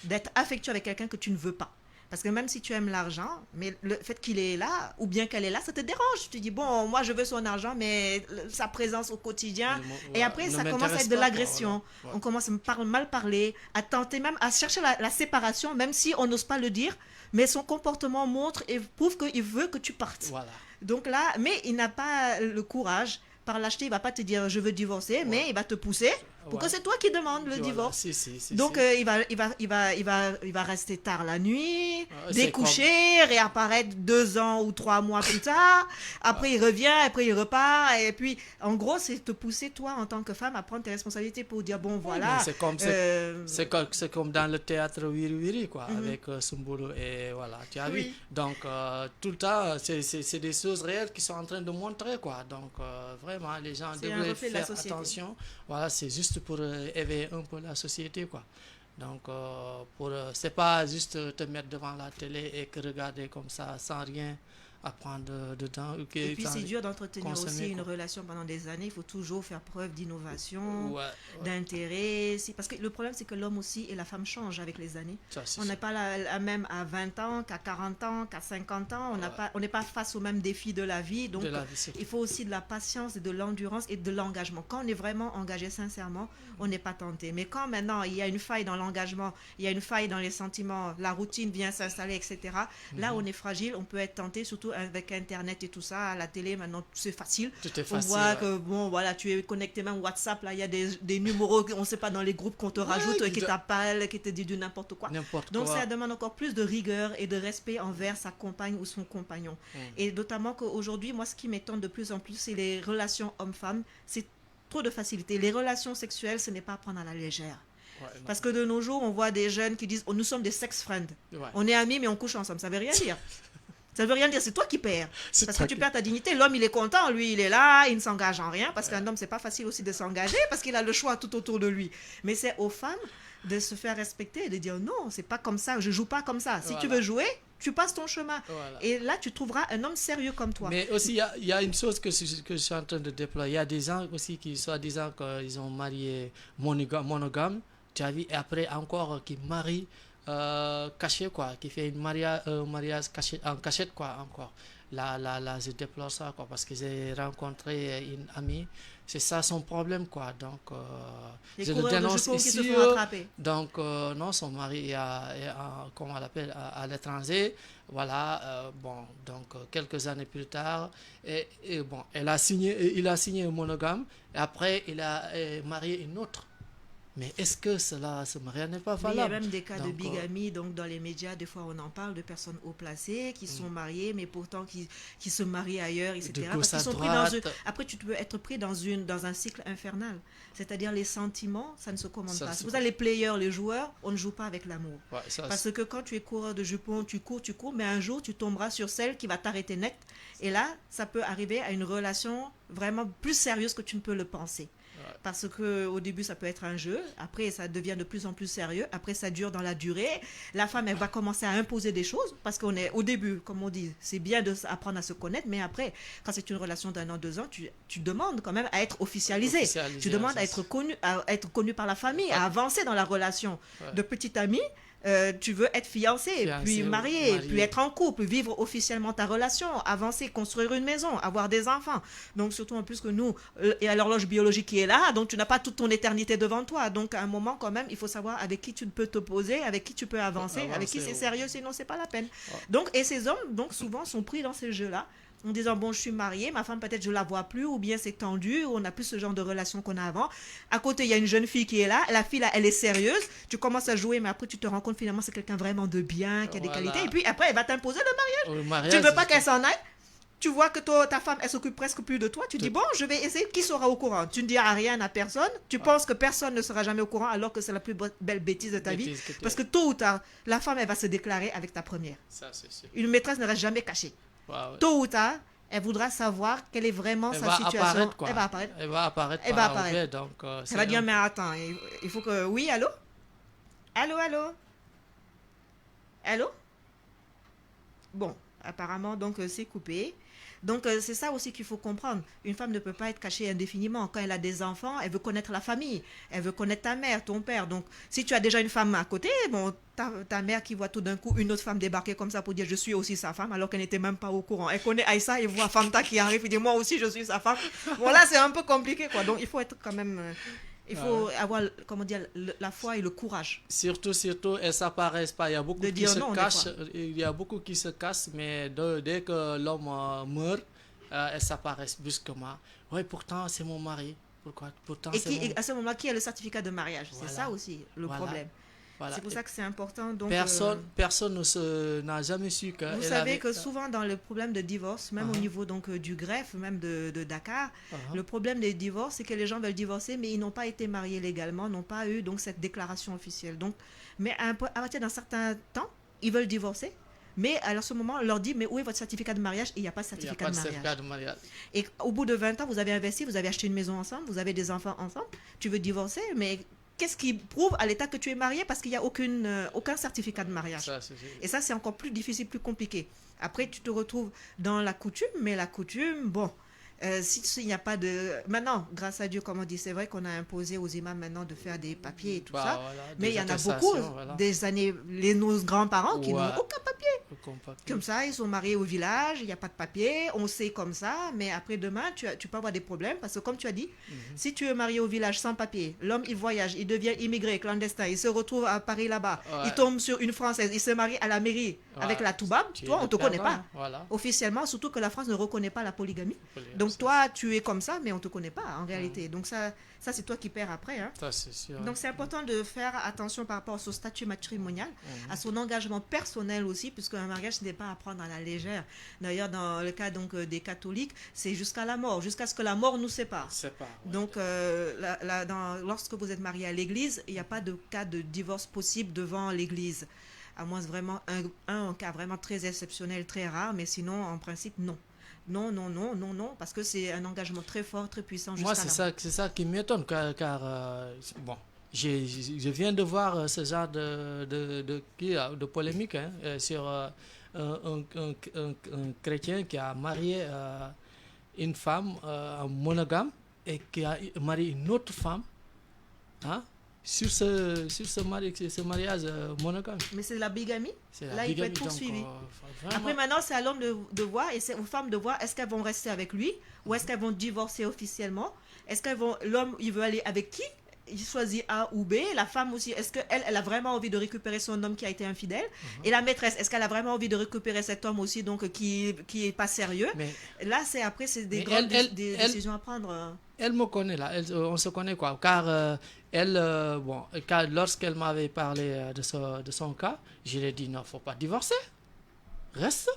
D'être affectueux avec quelqu'un que tu ne veux pas. Parce que même si tu aimes l'argent, mais le fait qu'il est là, ou bien qu'elle est là, ça te dérange. Tu te dis, bon, moi je veux son argent, mais sa présence au quotidien. Et après, ça commence à être de l'agression. Voilà. On commence à mal parler, à tenter même, à chercher la séparation, même si on n'ose pas le dire. Mais son comportement montre et prouve qu'il veut que tu partes. Voilà. Donc là, mais il n'a pas le courage. Par lâcheté, il ne va pas te dire, je veux divorcer, mais il va te pousser Pour que c'est toi qui demandes le Voilà, divorce. si, Donc, si. il va rester tard la nuit, C'est découcher, réapparaître 2 ans ou 3 mois plus tard. Après, il revient, après, il repart. Et puis, en gros, c'est te pousser, toi, en tant que femme, à prendre tes responsabilités pour dire, bon, voilà. Mais c'est comme dans le théâtre Wiri Wiri, quoi, avec Sumbulu et voilà, tu as vu. Donc, tout le temps, c'est des choses réelles qui sont en train de montrer, quoi. Donc, vraiment, les gens devraient faire attention. Voilà, c'est juste pour éveiller un peu la société, quoi. Donc, c'est pas juste te mettre devant la télé et que regarder comme ça sans rien apprendre dedans. Et puis c'est dur d'entretenir aussi une relation pendant des années. Il faut toujours faire preuve d'innovation, d'intérêt. Parce que le problème, c'est que l'homme aussi et la femme changent avec les années. On n'est pas la même à 20 ans, qu'à 40 ans, qu'à 50 ans. On n'est pas face aux mêmes défis de la vie. Donc, il faut aussi de la patience, et de l'endurance et de l'engagement. Quand on est vraiment engagé sincèrement, on n'est pas tenté. Mais quand maintenant, il y a une faille dans l'engagement, il y a une faille dans les sentiments, la routine vient s'installer, etc. Là, on est fragile, on peut être tenté, surtout avec Internet et tout ça, à la télé, maintenant, c'est facile. On voit que, bon, voilà, tu es connecté, même WhatsApp, là, il y a des numéros, on ne sait pas, dans les groupes qu'on te rajoute, qui t'appellent, qui te disent du n'importe quoi. Donc, ça demande encore plus de rigueur et de respect envers sa compagne ou son compagnon. Et notamment qu'aujourd'hui, moi, ce qui m'étonne de plus en plus, c'est les relations hommes-femmes. C'est trop de facilité. Les relations sexuelles, ce n'est pas à prendre à la légère. Parce que de nos jours, on voit des jeunes qui disent, nous sommes des sex friends. On est amis, mais on couche ensemble. Ça ne veut rien dire. Ça ne veut rien dire, c'est toi qui perds. Parce que tu perds ta dignité. L'homme, il est content, lui, il est là, il ne s'engage en rien. Parce qu'un homme, c'est pas facile aussi de s'engager, parce qu'il a le choix tout autour de lui. Mais c'est aux femmes de se faire respecter et de dire non, c'est pas comme ça, je joue pas comme ça. Si tu veux jouer, tu passes ton chemin. Et là, tu trouveras un homme sérieux comme toi. Mais aussi, il y a une chose que je suis en train de déployer. Il y a des gens aussi qui, soi-disant, qu'ils ont marié monogame, tu as vu, et après encore qui marient caché, quoi, qui fait un mariage caché, en cachette, quoi, encore. Là, je déplore ça, quoi, parce que j'ai rencontré une amie, c'est ça son problème, quoi. Donc, je le dénonce ici. Donc, non, son mari est comment on l'appelle, à l'étranger. Voilà, bon, donc, quelques années plus tard, et bon, il a signé un monogame, et après, il a marié une autre. Mais est-ce que ce mariage n'est pas valable? Il y a même des cas de bigamie, donc dans les médias, des fois on en parle de personnes haut placées qui sont mariées, mais pourtant qui se marient ailleurs, etc. Parce qu'ils sont pris après, tu peux être pris dans un cycle infernal. C'est-à-dire les sentiments, ça ne se commande pas. C'est pour ça les players, les joueurs, on ne joue pas avec l'amour. Parce que quand tu es coureur de jupons, tu cours, mais un jour tu tomberas sur celle qui va t'arrêter net. Et là, ça peut arriver à une relation vraiment plus sérieuse que tu ne peux le penser. Parce qu'au début, ça peut être un jeu. Après, ça devient de plus en plus sérieux. Après, ça dure dans la durée. La femme, elle va commencer à imposer des choses. Parce qu'on est au début, comme on dit, c'est bien d'apprendre à se connaître. Mais après, quand c'est une relation d'1 an, 2 ans, tu demandes quand même à être officialisé. Tu demandes à être connu par la famille, à avancer dans la relation. De petit ami, tu veux être fiancé, puis marié, puis être en couple, vivre officiellement ta relation, avancer, construire une maison, avoir des enfants. Donc surtout en plus que nous, il y a l'horloge biologique qui est là, donc tu n'as pas toute ton éternité devant toi. Donc à un moment quand même, il faut savoir avec qui tu peux te poser, avec qui tu peux avancer, avec qui c'est sérieux, sinon c'est pas la peine. Donc, et ces hommes, donc souvent sont pris dans ces jeux-là, en disant bon, je suis mariée, ma femme peut-être je la vois plus, ou bien c'est tendu, ou on n'a plus ce genre de relation qu'on a avant. À côté il y a une jeune fille qui est là, la fille là elle est sérieuse, tu commences à jouer, mais après tu te rends compte finalement c'est quelqu'un vraiment de bien, qui a des qualités, et puis après elle va t'imposer le mariage. Tu ne veux pas qu'elle s'en aille, tu vois que ta femme elle s'occupe presque plus de toi, tu dis bon, je vais essayer, qui sera au courant? Tu ne diras rien à personne, tu penses que personne ne sera jamais au courant, alors que c'est la plus belle bêtise de ta vie, parce que tôt ou tard la femme elle va se déclarer avec ta première. Ça, c'est sûr. Une maîtresse ne reste jamais cachée. Tôt ou tard, elle voudra savoir quelle est vraiment sa situation. Elle va apparaître. Elle va apparaître. Donc, elle va dire, mais attends, il faut que... Oui, allô? Allô? Bon, apparemment, donc, c'est coupé. Donc, c'est ça aussi qu'il faut comprendre. Une femme ne peut pas être cachée indéfiniment. Quand elle a des enfants, elle veut connaître la famille. Elle veut connaître ta mère, ton père. Donc, si tu as déjà une femme à côté, bon, ta mère qui voit tout d'un coup une autre femme débarquer comme ça pour dire « je suis aussi sa femme » alors qu'elle n'était même pas au courant. Elle connaît Aïssa et voit Fanta qui arrive et dit « moi aussi, je suis sa femme ». Bon, là, c'est un peu compliqué, quoi. Donc, il faut être quand même... Il faut avoir, comment dire, la foi et le courage. Surtout, elles s'apparaissent pas. Il y a beaucoup qui se cachent. Il y a beaucoup qui se cachent, mais dès que l'homme meurt, elles s'apparaissent brusquement. Oui, pourtant, c'est mon mari. Pourquoi? Pourtant, Et à ce moment-là, qui a le certificat de mariage? Voilà. C'est ça aussi le Voilà. problème. Voilà. C'est pour ça que c'est important. Donc, Personne n'a jamais su que. vous savez que souvent dans le problème de divorce, même au niveau donc du greffe, même de Dakar, le problème des divorces, c'est que les gens veulent divorcer, mais ils n'ont pas été mariés légalement, n'ont pas eu donc cette déclaration officielle. Donc, mais à partir d'un certain temps, ils veulent divorcer. Mais à ce moment, on leur dit, mais où est votre certificat de mariage? Et il n'y a pas de certificat de mariage. Et au bout de 20 ans, vous avez investi, vous avez acheté une maison ensemble, vous avez des enfants ensemble, tu veux divorcer, mais qu'est-ce qui prouve à l'État que tu es marié? Parce qu'il n'y a aucun certificat de mariage. Et ça, c'est encore plus difficile, plus compliqué. Après, tu te retrouves dans la coutume, mais la coutume, bon, s'il n'y a pas de... Maintenant, grâce à Dieu, comme on dit, c'est vrai qu'on a imposé aux imams maintenant de faire des papiers et tout ça, voilà, mais il y en a beaucoup, des années, nos grands-parents qui n'ont aucun papier. Comme ça, ils sont mariés au village, il n'y a pas de papier, on sait comme ça, mais après demain, tu peux avoir des problèmes, parce que comme tu as dit, si tu es marié au village sans papier, l'homme, il voyage, il devient immigré, clandestin, il se retrouve à Paris là-bas, il tombe sur une Française, il se marie à la mairie avec la Toubab, toi, on ne te connaît pas. Officiellement, surtout que la France ne reconnaît pas la polygamie. Donc toi, tu es comme ça, mais on ne te connaît pas en réalité. Donc ça c'est toi qui perds après. Hein. Ça, c'est sûr. Donc c'est important de faire attention par rapport à son statut matrimonial, à son engagement personnel aussi, puisque un mariage, ce n'est pas à prendre à la légère. D'ailleurs, dans le cas donc, des catholiques, c'est jusqu'à la mort, jusqu'à ce que la mort nous sépare. Donc lorsque vous êtes marié à l'église, il n'y a pas de cas de divorce possible devant l'église. À moins vraiment un cas vraiment très exceptionnel, très rare, mais sinon, en principe, non. Non, parce que c'est un engagement très fort, très puissant. Moi, c'est ça qui m'étonne, car bon, je viens de voir ce genre de polémique sur un chrétien qui a marié une femme monogame et qui a marié une autre femme. Hein? Sur ce mariage monogame. Mais c'est la bigamie. Là, il peut être poursuivi. Vraiment... Après, maintenant, c'est à l'homme de voir et c'est aux femmes de voir est-ce qu'elles vont rester avec lui ou est-ce qu'elles vont divorcer officiellement. Est-ce qu'elles vont... L'homme, il veut aller avec qui? Il choisit A ou B. La femme aussi, est-ce qu'elle a vraiment envie de récupérer son homme qui a été infidèle? Et la maîtresse, est-ce qu'elle a vraiment envie de récupérer cet homme aussi donc qui est pas sérieux? Mais là, c'est des grandes décisions à prendre. Elle me connaît là, on se connaît quoi, car lorsqu'elle m'avait parlé de son cas, je lui ai dit non, faut pas divorcer, reste,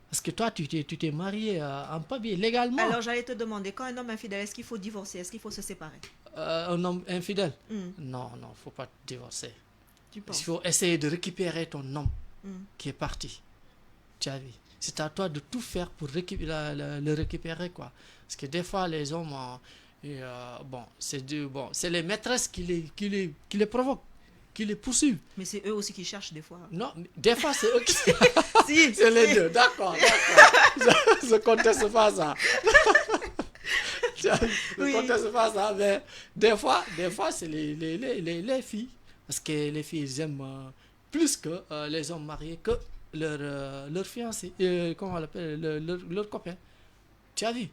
parce que toi tu t'es marié en papier légalement. Alors j'allais te demander, quand un homme infidèle, est-ce qu'il faut divorcer, est-ce qu'il faut se séparer? Un homme infidèle? Non, faut pas divorcer. Il faut essayer de récupérer ton homme qui est parti. Tu as vu? C'est à toi de tout faire pour le récupérer quoi, parce que des fois les hommes c'est les maîtresses qui les provoquent, qui les poursuivent. Mais c'est eux aussi qui cherchent des fois. Non, des fois c'est eux qui... Si, c'est les deux, d'accord. Je conteste pas ça. Je conteste pas ça, mais des fois c'est les filles. Parce que les filles, ils aiment plus que les hommes mariés que leur fiancé, comment on l'appelle, leur copain. Tu as vu?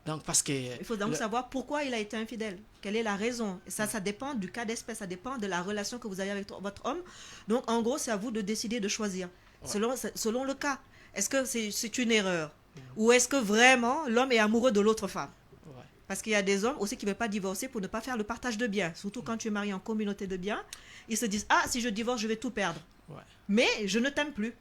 Donc, parce que il faut donc savoir pourquoi il a été infidèle. Quelle est la raison? Et ça dépend du cas d'espèce, ça dépend de la relation que vous avez avec votre homme. Donc, en gros, c'est à vous de décider, de choisir. Selon le cas. Est-ce que c'est une erreur? Ou est-ce que vraiment l'homme est amoureux de l'autre femme? Parce qu'il y a des hommes aussi qui ne veulent pas divorcer pour ne pas faire le partage de biens. Surtout quand tu es marié en communauté de biens. Ils se disent, si je divorce, je vais tout perdre. Mais je ne t'aime plus.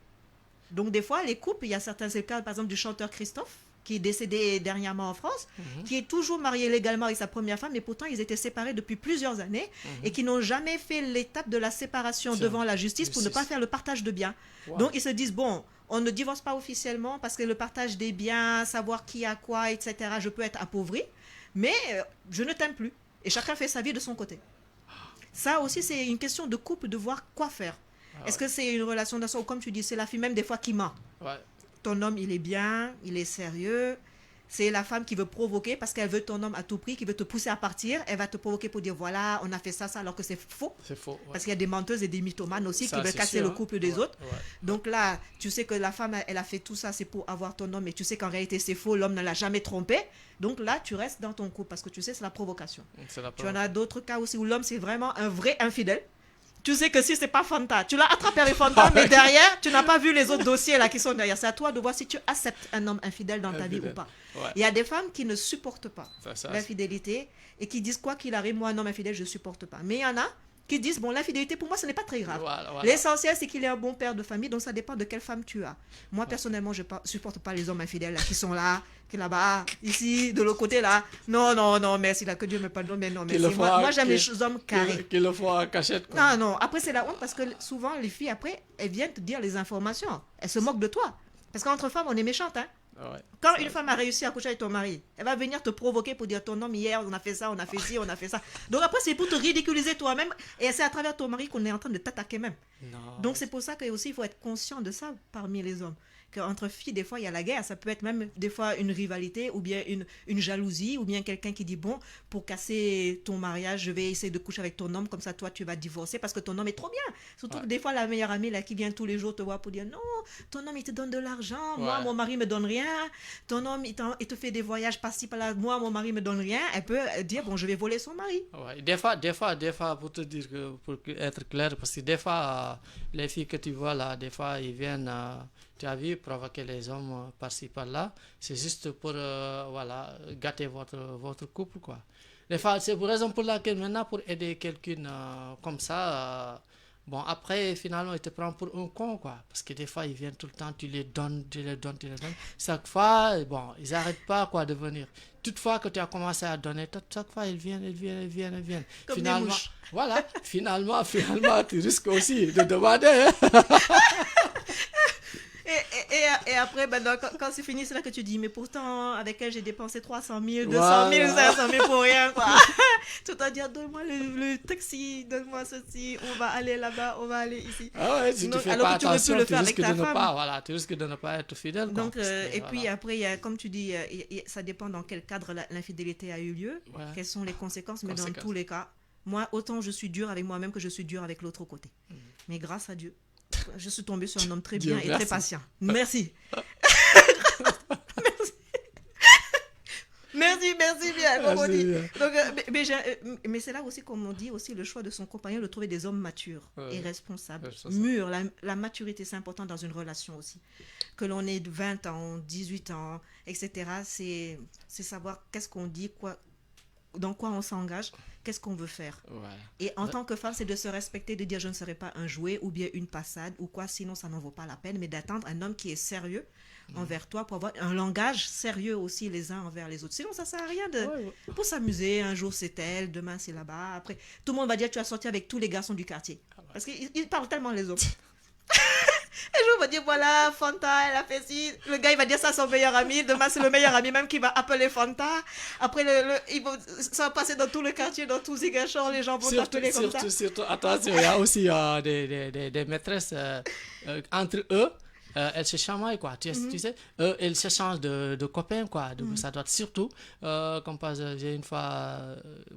Donc, des fois, les couples, il y a certains, c'est le cas, par exemple, du chanteur Christophe, qui est décédé dernièrement en France, qui est toujours marié légalement avec sa première femme, mais pourtant ils étaient séparés depuis plusieurs années et qui n'ont jamais fait l'étape de la séparation devant la justice pour ne pas faire le partage de biens. Donc ils se disent, bon, on ne divorce pas officiellement parce que le partage des biens, savoir qui a quoi, etc., je peux être appauvri, mais je ne t'aime plus. Et chacun fait sa vie de son côté. Ça aussi, c'est une question de couple, de voir quoi faire. Est-ce que c'est une relation d'un ou comme tu dis, c'est la fille même des fois qui ment. Ton homme, il est bien, il est sérieux. C'est la femme qui veut provoquer parce qu'elle veut ton homme à tout prix, qui veut te pousser à partir. Elle va te provoquer pour dire, voilà, on a fait ça, alors que c'est faux. C'est faux. Parce qu'il y a des menteuses et des mythomanes aussi qui veulent casser le couple des autres. Donc là, tu sais que la femme, elle a fait tout ça, c'est pour avoir ton homme. Et tu sais qu'en réalité, c'est faux, l'homme ne l'a jamais trompé. Donc là, tu restes dans ton couple parce que tu sais, c'est la provocation. Tu en as d'autres cas aussi où l'homme, c'est vraiment un vrai infidèle, tu sais que si c'est pas Fanta, tu l'as attrapé avec Fanta, mais derrière, tu n'as pas vu les autres dossiers là qui sont derrière. C'est à toi de voir si tu acceptes un homme infidèle dans ta vie ou pas. Ouais. Il y a des femmes qui ne supportent pas Ça, l'infidélité et qui disent quoi qu'il arrive, moi un homme infidèle, je ne supporte pas. Mais il y en a qui disent, bon, l'infidélité pour moi, ce n'est pas très grave. Voilà. L'essentiel, c'est qu'il est un bon père de famille, donc ça dépend de quelle femme tu as. Moi, personnellement, je ne supporte pas les hommes infidèles là, qui sont là, qui là-bas, ici, de l'autre côté là. Non, merci, là, que Dieu me pardonne, mais non, merci. Moi j'aime les hommes carrés. Qui le font en cachette. Quoi. Non, après, c'est la honte parce que souvent, les filles, après, elles viennent te dire les informations. Elles se moquent de toi. Parce qu'entre femmes, on est méchantes, hein. Ouais. Quand une femme a réussi à coucher avec ton mari, elle va venir te provoquer pour dire ton homme hier, on a fait ça, on a fait ci, on a fait ça. Donc après, c'est pour te ridiculiser toi-même et c'est à travers ton mari qu'on est en train de t'attaquer même. Non. Donc c'est pour ça qu'il faut être conscient de ça parmi les hommes. Qu'entre filles, des fois, il y a la guerre. Ça peut être même des fois une rivalité ou bien une jalousie ou bien quelqu'un qui dit, bon, pour casser ton mariage, je vais essayer de coucher avec ton homme, comme ça, toi, tu vas divorcer parce que ton homme est trop bien. Surtout que des fois, la meilleure amie là, qui vient tous les jours te voir pour dire, non, ton homme, il te donne de l'argent. Moi, mon mari me donne rien. Ton homme, il te fait des voyages par-ci, par-là. Moi, mon mari me donne rien. Elle peut dire, bon, je vais voler son mari. Ouais. Des fois, pour te dire, pour être clair, parce que des fois, les filles que tu vois là, des fois, ils viennent... tu as vu, provoquer les hommes par-ci, par-là, c'est juste pour gâter votre couple, quoi. Des fois, c'est pour raison pour laquelle maintenant, pour aider quelqu'un comme ça, bon, après, finalement, il te prend pour un con, quoi. Parce que des fois, ils viennent tout le temps, tu les donnes. Chaque fois, bon, ils n'arrêtent pas, quoi, de venir. Toutefois que tu as commencé à donner, chaque fois, ils viennent. Comme finalement, des mouches. Voilà, finalement, tu risques aussi de demander, hein. Et après, quand c'est fini, c'est là que tu dis, mais pourtant, avec elle, j'ai dépensé 300 000, 200 000, 500 000 pour rien, quoi. Tout à dire, donne-moi le taxi, donne-moi ceci, on va aller là-bas, on va aller ici. Ah ouais, si tu fais alors pas que tu aurais attention, pu le tu faire risques avec ta de ne femme. pas, tu risques de ne pas être fidèle, quoi. Donc, Parce que, puis après, comme tu dis, ça dépend dans quel cadre l'infidélité a eu lieu, quelles sont les conséquences, mais dans tous les cas, moi, autant je suis dure avec moi-même que je suis dure avec l'autre côté. Mais grâce à Dieu, je suis tombée sur un homme très bien et très patient. Merci. Merci bien, comme on dit. Donc, mais c'est là aussi, comme on dit, aussi le choix de son compagnon, de trouver des hommes matures et responsables. Mûrs. La maturité, c'est important dans une relation aussi. Que l'on ait 20 ans, 18 ans, etc. C'est savoir qu'est-ce qu'on dit, dans quoi on s'engage, qu'est-ce qu'on veut faire. Et en tant que femme, c'est de se respecter, de dire je ne serai pas un jouet ou bien une passade ou quoi, sinon ça n'en vaut pas la peine, mais d'attendre un homme qui est sérieux envers toi pour avoir un langage sérieux aussi les uns envers les autres. Sinon ça sert à rien pour s'amuser. Un jour c'est elle, demain c'est là-bas. Après, tout le monde va dire tu as sorti avec tous les garçons du quartier. Parce qu'ils parlent tellement les hommes. Un jour, on va dire, voilà, Fanta, elle a fait ci. Le gars, il va dire ça à son meilleur ami. Demain, c'est le meilleur ami même qui va appeler Fanta. Après, ça va passer dans tout le quartier, dans tous les gâchons, les gens vont t'appeler comme ça. Surtout, attention, il y a aussi des maîtresses entre eux. Elles se chamaillent, quoi. Tu sais, elles se changent de copains, quoi. Donc, ça doit être surtout, comme par exemple, j'ai une fois,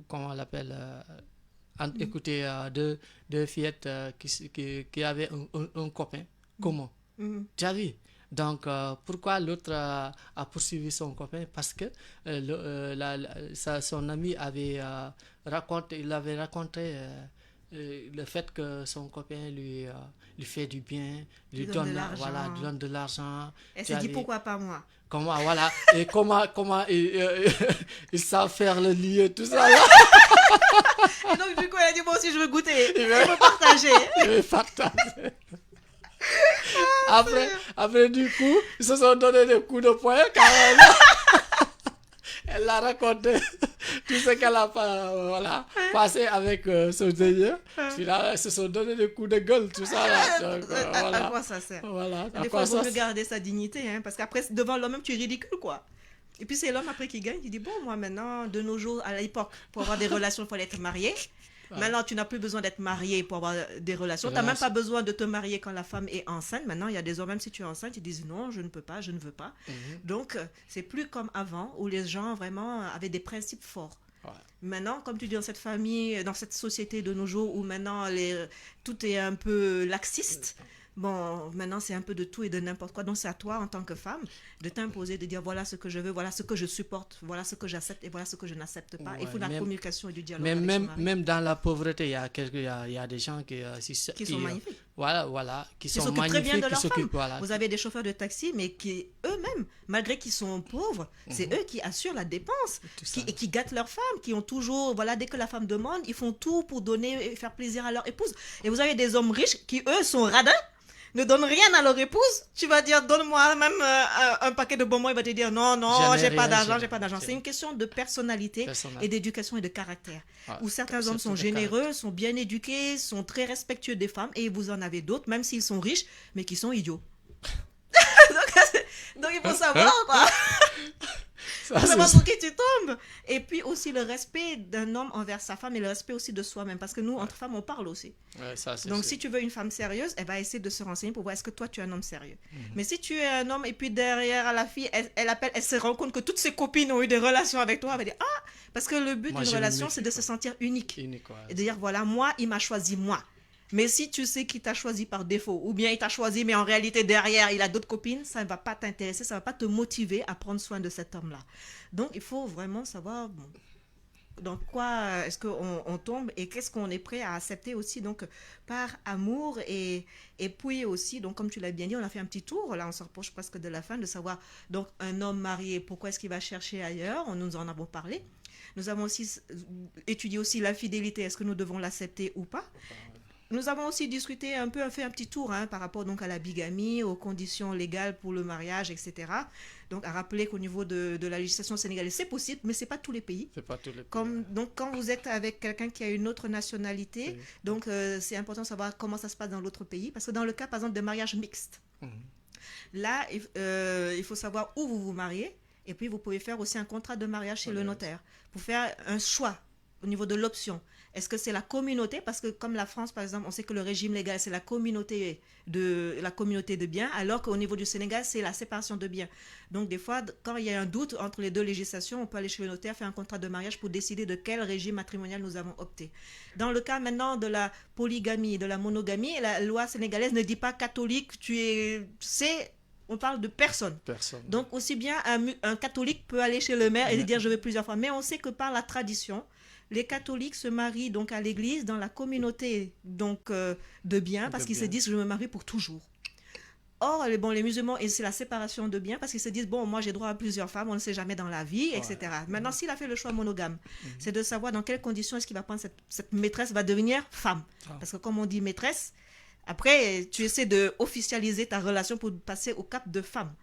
comment on l'appelle, écouter deux fillettes qui avaient un copain commun. Tu as vu? Donc, pourquoi l'autre a poursuivi son copain? Parce que son ami avait raconté le fait que son copain lui fait du bien, lui donne de l'argent. Elle s'est dit pourquoi pas moi? Comment, voilà, et comment ils savent faire le lieu, tout ça là. Et donc du coup elle a dit moi aussi je veux goûter, je veux partager. Je veux partager. Après du coup, ils se sont donné des coups de poing car elle l'a raconté tout ce qu'elle a passé avec son délire. Puis là, ils se sont donné des coups de gueule, tout ça. Là. Donc, à quoi ça sert? Des fois, il vaut mieux garder sa dignité, hein, parce qu'après, devant l'homme même, tu es ridicule, quoi. Et puis, c'est l'homme après qui gagne, qui dit, bon, moi, maintenant, de nos jours, à l'époque, pour avoir des relations, il fallait être marié. Maintenant, tu n'as plus besoin d'être marié pour avoir des relations. Tu n'as même pas besoin de te marier quand la femme est enceinte. Maintenant, il y a des hommes, même si tu es enceinte, ils disent non, je ne peux pas, je ne veux pas. Donc, c'est plus comme avant, où les gens vraiment avaient des principes forts. Maintenant, comme tu dis, dans cette famille, dans cette société de nos jours, où maintenant, tout est un peu laxiste, Bon, maintenant, c'est un peu de tout et de n'importe quoi. Donc, c'est à toi, en tant que femme, de t'imposer, de dire voilà ce que je veux, voilà ce que je supporte, voilà ce que j'accepte et voilà ce que je n'accepte pas. Ouais, Il faut de la même, communication et du dialogue même, avec son même, mari, même dans la pauvreté, il y a des gens qui sont magnifiques. voilà, qui Qui sont s'occupent très bien magnifiques, de qui leurs femmes. s'occupent, voilà. Vous avez des chauffeurs de taxi, mais qui eux-mêmes, malgré qu'ils sont pauvres, c'est eux qui assurent la dépense Tout ça. et qui gâtent leurs femmes, qui ont toujours, voilà, dès que la femme demande, ils font tout pour donner et faire plaisir à leur épouse. Et vous avez des hommes riches qui, eux, sont radins, ne donnent rien à leur épouse. Tu vas dire, donne-moi même un paquet de bonbons, il va te dire, non, non, j'ai pas d'argent, j'ai pas d'argent. C'est une question de personnalité et d'éducation et de caractère. Ouais. Où certains hommes sont généreux, sont bien éduqués, sont très respectueux des femmes, et vous en avez d'autres, même s'ils sont riches, mais qui sont idiots. donc il faut savoir, quoi. Ça, Savoir pour qui tu tombes. Et puis aussi le respect d'un homme envers sa femme et le respect aussi de soi-même. Parce que nous, entre femmes, on parle aussi. Ouais, ça, Donc sûr. si tu veux une femme sérieuse, elle va essayer de se renseigner pour voir est-ce que toi tu es un homme sérieux. Mais si tu es un homme et puis derrière la fille, elle appelle, elle se rend compte que toutes ses copines ont eu des relations avec toi, elle va dire ah, parce que le but d'une relation c'est de se sentir unique. Unique, ouais. Et de dire voilà, moi, il m'a choisi moi. Mais si tu sais qu'il t'a choisi par défaut, ou bien il t'a choisi, mais en réalité derrière, il a d'autres copines, ça ne va pas t'intéresser, ça ne va pas te motiver à prendre soin de cet homme-là. Donc, il faut vraiment savoir dans quoi est-ce qu'on tombe et qu'est-ce qu'on est prêt à accepter aussi, donc par amour et puis aussi, donc comme tu l'as bien dit, on a fait un petit tour, là on se rapproche presque de la fin, de savoir, donc un homme marié, pourquoi est-ce qu'il va chercher ailleurs, nous en avons parlé. Nous avons aussi étudié aussi la fidélité, est-ce que nous devons l'accepter ou pas. Nous avons aussi discuté un peu, fait un petit tour par rapport donc à la bigamie, aux conditions légales pour le mariage, etc. Donc à rappeler qu'au niveau de la législation sénégalaise, c'est possible, mais c'est pas tous les pays. C'est pas tous les pays. Donc quand vous êtes avec quelqu'un qui a une autre nationalité, oui. Donc c'est important de savoir comment ça se passe dans l'autre pays, parce que dans le cas par exemple de mariage mixte, là il faut savoir où vous vous mariez, et puis vous pouvez faire aussi un contrat de mariage chez le notaire pour faire un choix au niveau de l'option. Est-ce que c'est la communauté? Parce que comme la France, par exemple, on sait que le régime légal, c'est la communauté de biens, alors qu'au niveau du Sénégal, c'est la séparation de biens. Donc, des fois, quand il y a un doute entre les deux législations, on peut aller chez le notaire, faire un contrat de mariage pour décider de quel régime matrimonial nous avons opté. Dans le cas maintenant de la polygamie, de la monogamie, la loi sénégalaise ne dit pas catholique, on parle de personne. Donc, aussi bien un catholique peut aller chez le maire et dire je veux plusieurs fois. Mais on sait que par la tradition, les catholiques se marient donc à l'église dans la communauté donc de biens parce qu'ils se disent je me marie pour toujours. Or les musulmans, et c'est la séparation de biens parce qu'ils se disent bon, moi j'ai droit à plusieurs femmes, on ne sait jamais dans la vie, etc. Maintenant, s'il a fait le choix monogame, c'est de savoir dans quelles conditions est-ce qu'il va prendre cette maîtresse va devenir femme. Parce que comme on dit maîtresse, après tu essaies de officialiser ta relation pour passer au cap de femme.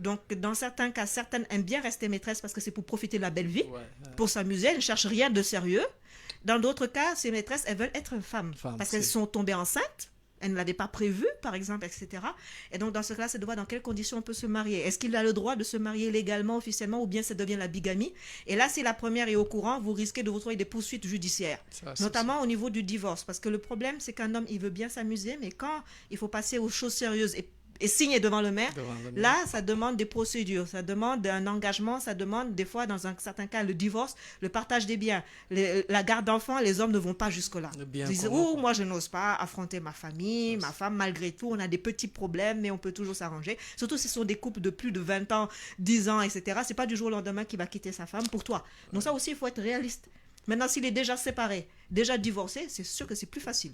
Donc, dans certains cas, certaines aiment bien rester maîtresses parce que c'est pour profiter de la belle vie, pour s'amuser, elles ne cherchent rien de sérieux. Dans d'autres cas, ces maîtresses, elles veulent être femmes parce qu'elles sont tombées enceintes, elles ne l'avaient pas prévu, par exemple, etc. Et donc, dans ce cas-là, c'est de voir dans quelles conditions on peut se marier. Est-ce qu'il a le droit de se marier légalement, officiellement, ou bien ça devient la bigamie? Et là, si la première est au courant, vous risquez de vous trouver des poursuites judiciaires, notamment au niveau du divorce. Parce que le problème, c'est qu'un homme, il veut bien s'amuser, mais quand il faut passer aux choses sérieuses et signer devant le maire, là, ça demande des procédures, ça demande un engagement, ça demande des fois, dans un certain cas, le divorce, le partage des biens, la garde d'enfants, les hommes ne vont pas jusque-là. Ils disent, moi je n'ose pas affronter ma famille, ma femme, malgré tout, on a des petits problèmes, mais on peut toujours s'arranger. Surtout si ce sont des couples de plus de 20 ans, 10 ans, etc. C'est pas du jour au lendemain qu'il va quitter sa femme pour toi. Donc ça aussi, il faut être réaliste. Maintenant, s'il est déjà séparé, déjà divorcé, c'est sûr que c'est plus facile.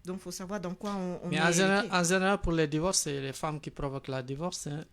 Donc, il faut savoir dans quoi on met en général, pour les divorces, c'est les femmes qui provoquent la divorce. Hein.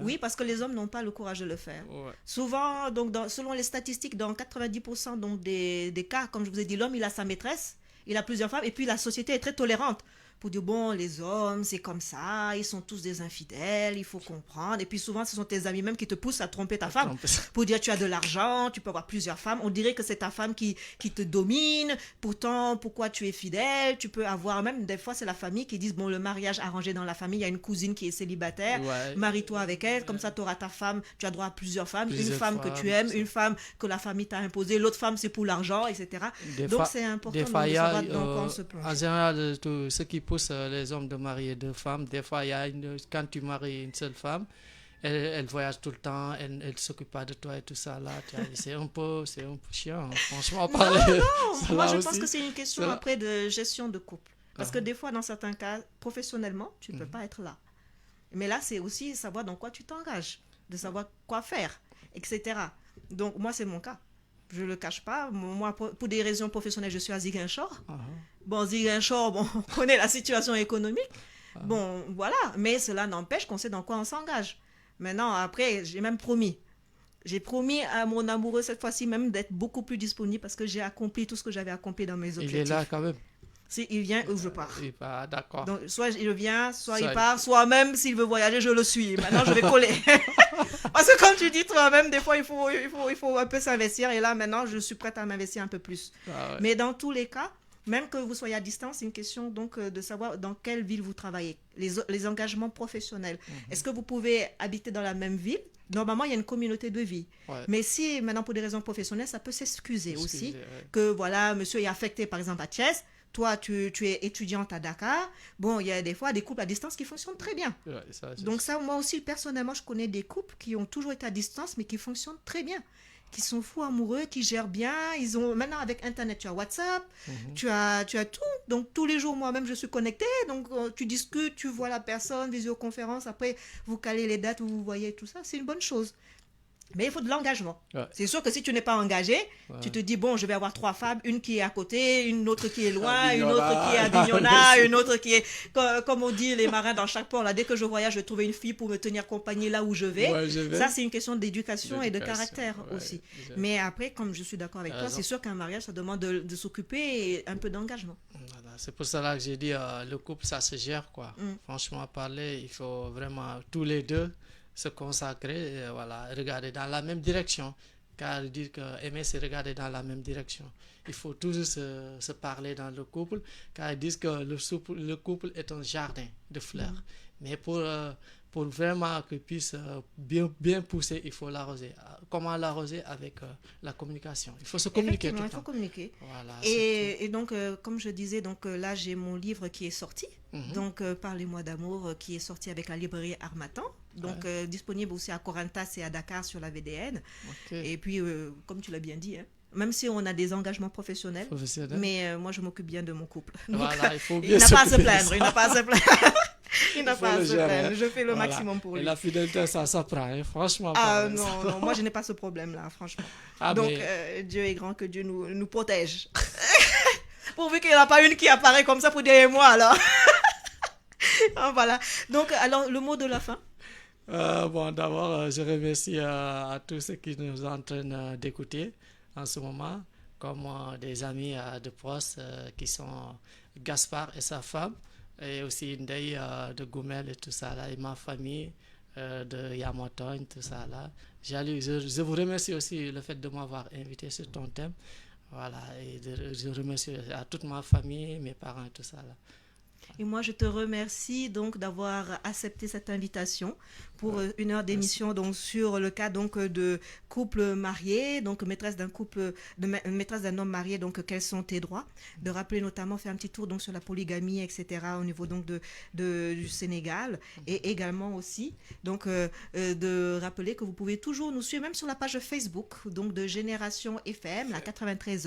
Oui, parce que les hommes n'ont pas le courage de le faire. Souvent, donc, selon les statistiques, dans 90% donc, des cas, comme je vous ai dit, l'homme, il a sa maîtresse, il a plusieurs femmes, et puis la société est très tolérante. Pour dire, bon, les hommes, c'est comme ça, ils sont tous des infidèles, il faut comprendre. Et puis souvent, ce sont tes amis même qui te poussent à tromper ta femme. Pour dire, tu as de l'argent, tu peux avoir plusieurs femmes. On dirait que c'est ta femme qui te domine. Pourtant, pourquoi tu es fidèle? Tu peux avoir, même des fois, c'est la famille qui dit, bon, le mariage arrangé dans la famille, il y a une cousine qui est célibataire, marie-toi avec elle, comme ça, tu auras ta femme, tu as droit à plusieurs femmes. Une femme que tu aimes, une femme que la famille t'a imposée, l'autre femme, c'est pour l'argent, etc. Donc, c'est important de savoir dans quoi on se plonge. En général, ce qui pousse les hommes de marier deux femmes. Des fois, quand tu maries une seule femme, elle voyage tout le temps, elle ne s'occupe pas de toi et tout ça. Là, c'est un peu chiant, franchement. Non, moi je pense que c'est une question après de gestion de couple. Parce que des fois, dans certains cas, professionnellement, tu ne peux pas être là. Mais là, c'est aussi savoir dans quoi tu t'engages, de savoir quoi faire, etc. Donc, moi, c'est mon cas. Je ne le cache pas. Moi, pour des raisons professionnelles, je suis à Ziguinchor. Bon, Ziguinchor, bon, on connaît la situation économique. Bon, voilà. Mais cela n'empêche qu'on sait dans quoi on s'engage. Maintenant, après, j'ai même promis. J'ai promis à mon amoureux cette fois-ci même d'être beaucoup plus disponible parce que j'ai accompli tout ce que j'avais accompli dans mes objectifs. Il est là quand même. Si il vient ou je pars. Il part, d'accord. Donc, soit il vient, soit il part, soit même s'il veut voyager, je le suis. Maintenant, je vais coller. Parce que comme tu dis toi-même, des fois, il faut un peu s'investir. Et là, maintenant, je suis prête à m'investir un peu plus. Ah ouais. Mais dans tous les cas, même que vous soyez à distance, c'est une question donc de savoir dans quelle ville vous travaillez. Les engagements professionnels. Est-ce que vous pouvez habiter dans la même ville? Normalement, il y a une communauté de vie. Ouais. Mais si maintenant, pour des raisons professionnelles, ça peut s'excuser aussi. Ouais. Que voilà, monsieur est affecté par exemple à Thiès. Toi, tu es étudiante à Dakar. Bon, il y a des fois des couples à distance qui fonctionnent très bien. Ouais, ça, Donc ça, moi aussi, personnellement, je connais des couples qui ont toujours été à distance, mais qui fonctionnent très bien. Qui sont fous amoureux, qui gèrent bien. Ils ont maintenant avec Internet, tu as WhatsApp, tu as tout. Donc tous les jours, moi-même, je suis connectée. Donc tu discutes, tu vois la personne, visioconférence. Après, vous calez les dates, vous voyez tout ça. C'est une bonne chose. Mais il faut de l'engagement. Ouais. C'est sûr que si tu n'es pas engagé, tu te dis, bon, je vais avoir 3 femmes, une qui est à côté, une autre qui est loin, une autre qui est à Bignona, une autre qui est, comme on dit les marins dans chaque port, là, dès que je voyage, je vais trouver une fille pour me tenir compagnie là où je vais. Ouais, ça, c'est une question d'éducation et de caractère aussi. Mais après, comme je suis d'accord avec toi, c'est sûr qu'un mariage, ça demande de s'occuper et un peu d'engagement. Voilà. C'est pour cela que j'ai dit, le couple, ça se gère, quoi. Franchement, parler, il faut vraiment tous les deux se consacrer, voilà, regarder dans la même direction, car dire que aimer c'est regarder dans la même direction. Il faut toujours se parler dans le couple, car ils disent que le couple est un jardin de fleurs. Mais pour vraiment qu'il puisse bien pousser, il faut l'arroser. Comment l'arroser? Avec la communication. Il faut se communiquer tout le temps. Il faut communiquer. Voilà, et donc, comme je disais, donc, là, j'ai mon livre qui est sorti. Donc, Parlez-moi d'amour, qui est sorti avec la librairie Harmattan. Donc, disponible aussi à Corentas et à Dakar sur la VDN. Et puis, comme tu l'as bien dit, hein, même si on a des engagements professionnels. Mais moi, je m'occupe bien de mon couple. Donc, voilà, il faut bien il n'a pas à se plaindre. Il n'a pas à se plaindre. Il n'a pas à se plaindre. Je fais le maximum pour lui. Et la fidélité, ça s'apprend, hein, franchement. Non, moi, je n'ai pas ce problème-là, franchement. Donc, Dieu est grand, que Dieu nous protège. Pourvu qu'il n'y en a pas une qui apparaît comme ça pour derrière moi, alors. Voilà. Donc, alors, le mot de la fin? Bon, d'abord, je remercie à tous ceux qui nous sont en train d'écouter en ce moment, comme des amis de proches qui sont Gaspard et sa femme, et aussi Ndeye de Goumel et tout ça là, et ma famille de Yamotogne, tout ça là. Je vous remercie aussi le fait de m'avoir invité sur ton thème. Voilà, et je remercie à toute ma famille, mes parents et tout ça là. Et moi, je te remercie donc d'avoir accepté cette invitation pour une heure d'émission donc sur le cas donc de couple marié, donc maîtresse d'un homme marié, donc quels sont tes droits, de rappeler notamment, faire un petit tour donc sur la polygamie, etc. au niveau donc du Sénégal, et également aussi donc de rappeler que vous pouvez toujours nous suivre même sur la page Facebook donc de Génération FM, la 93.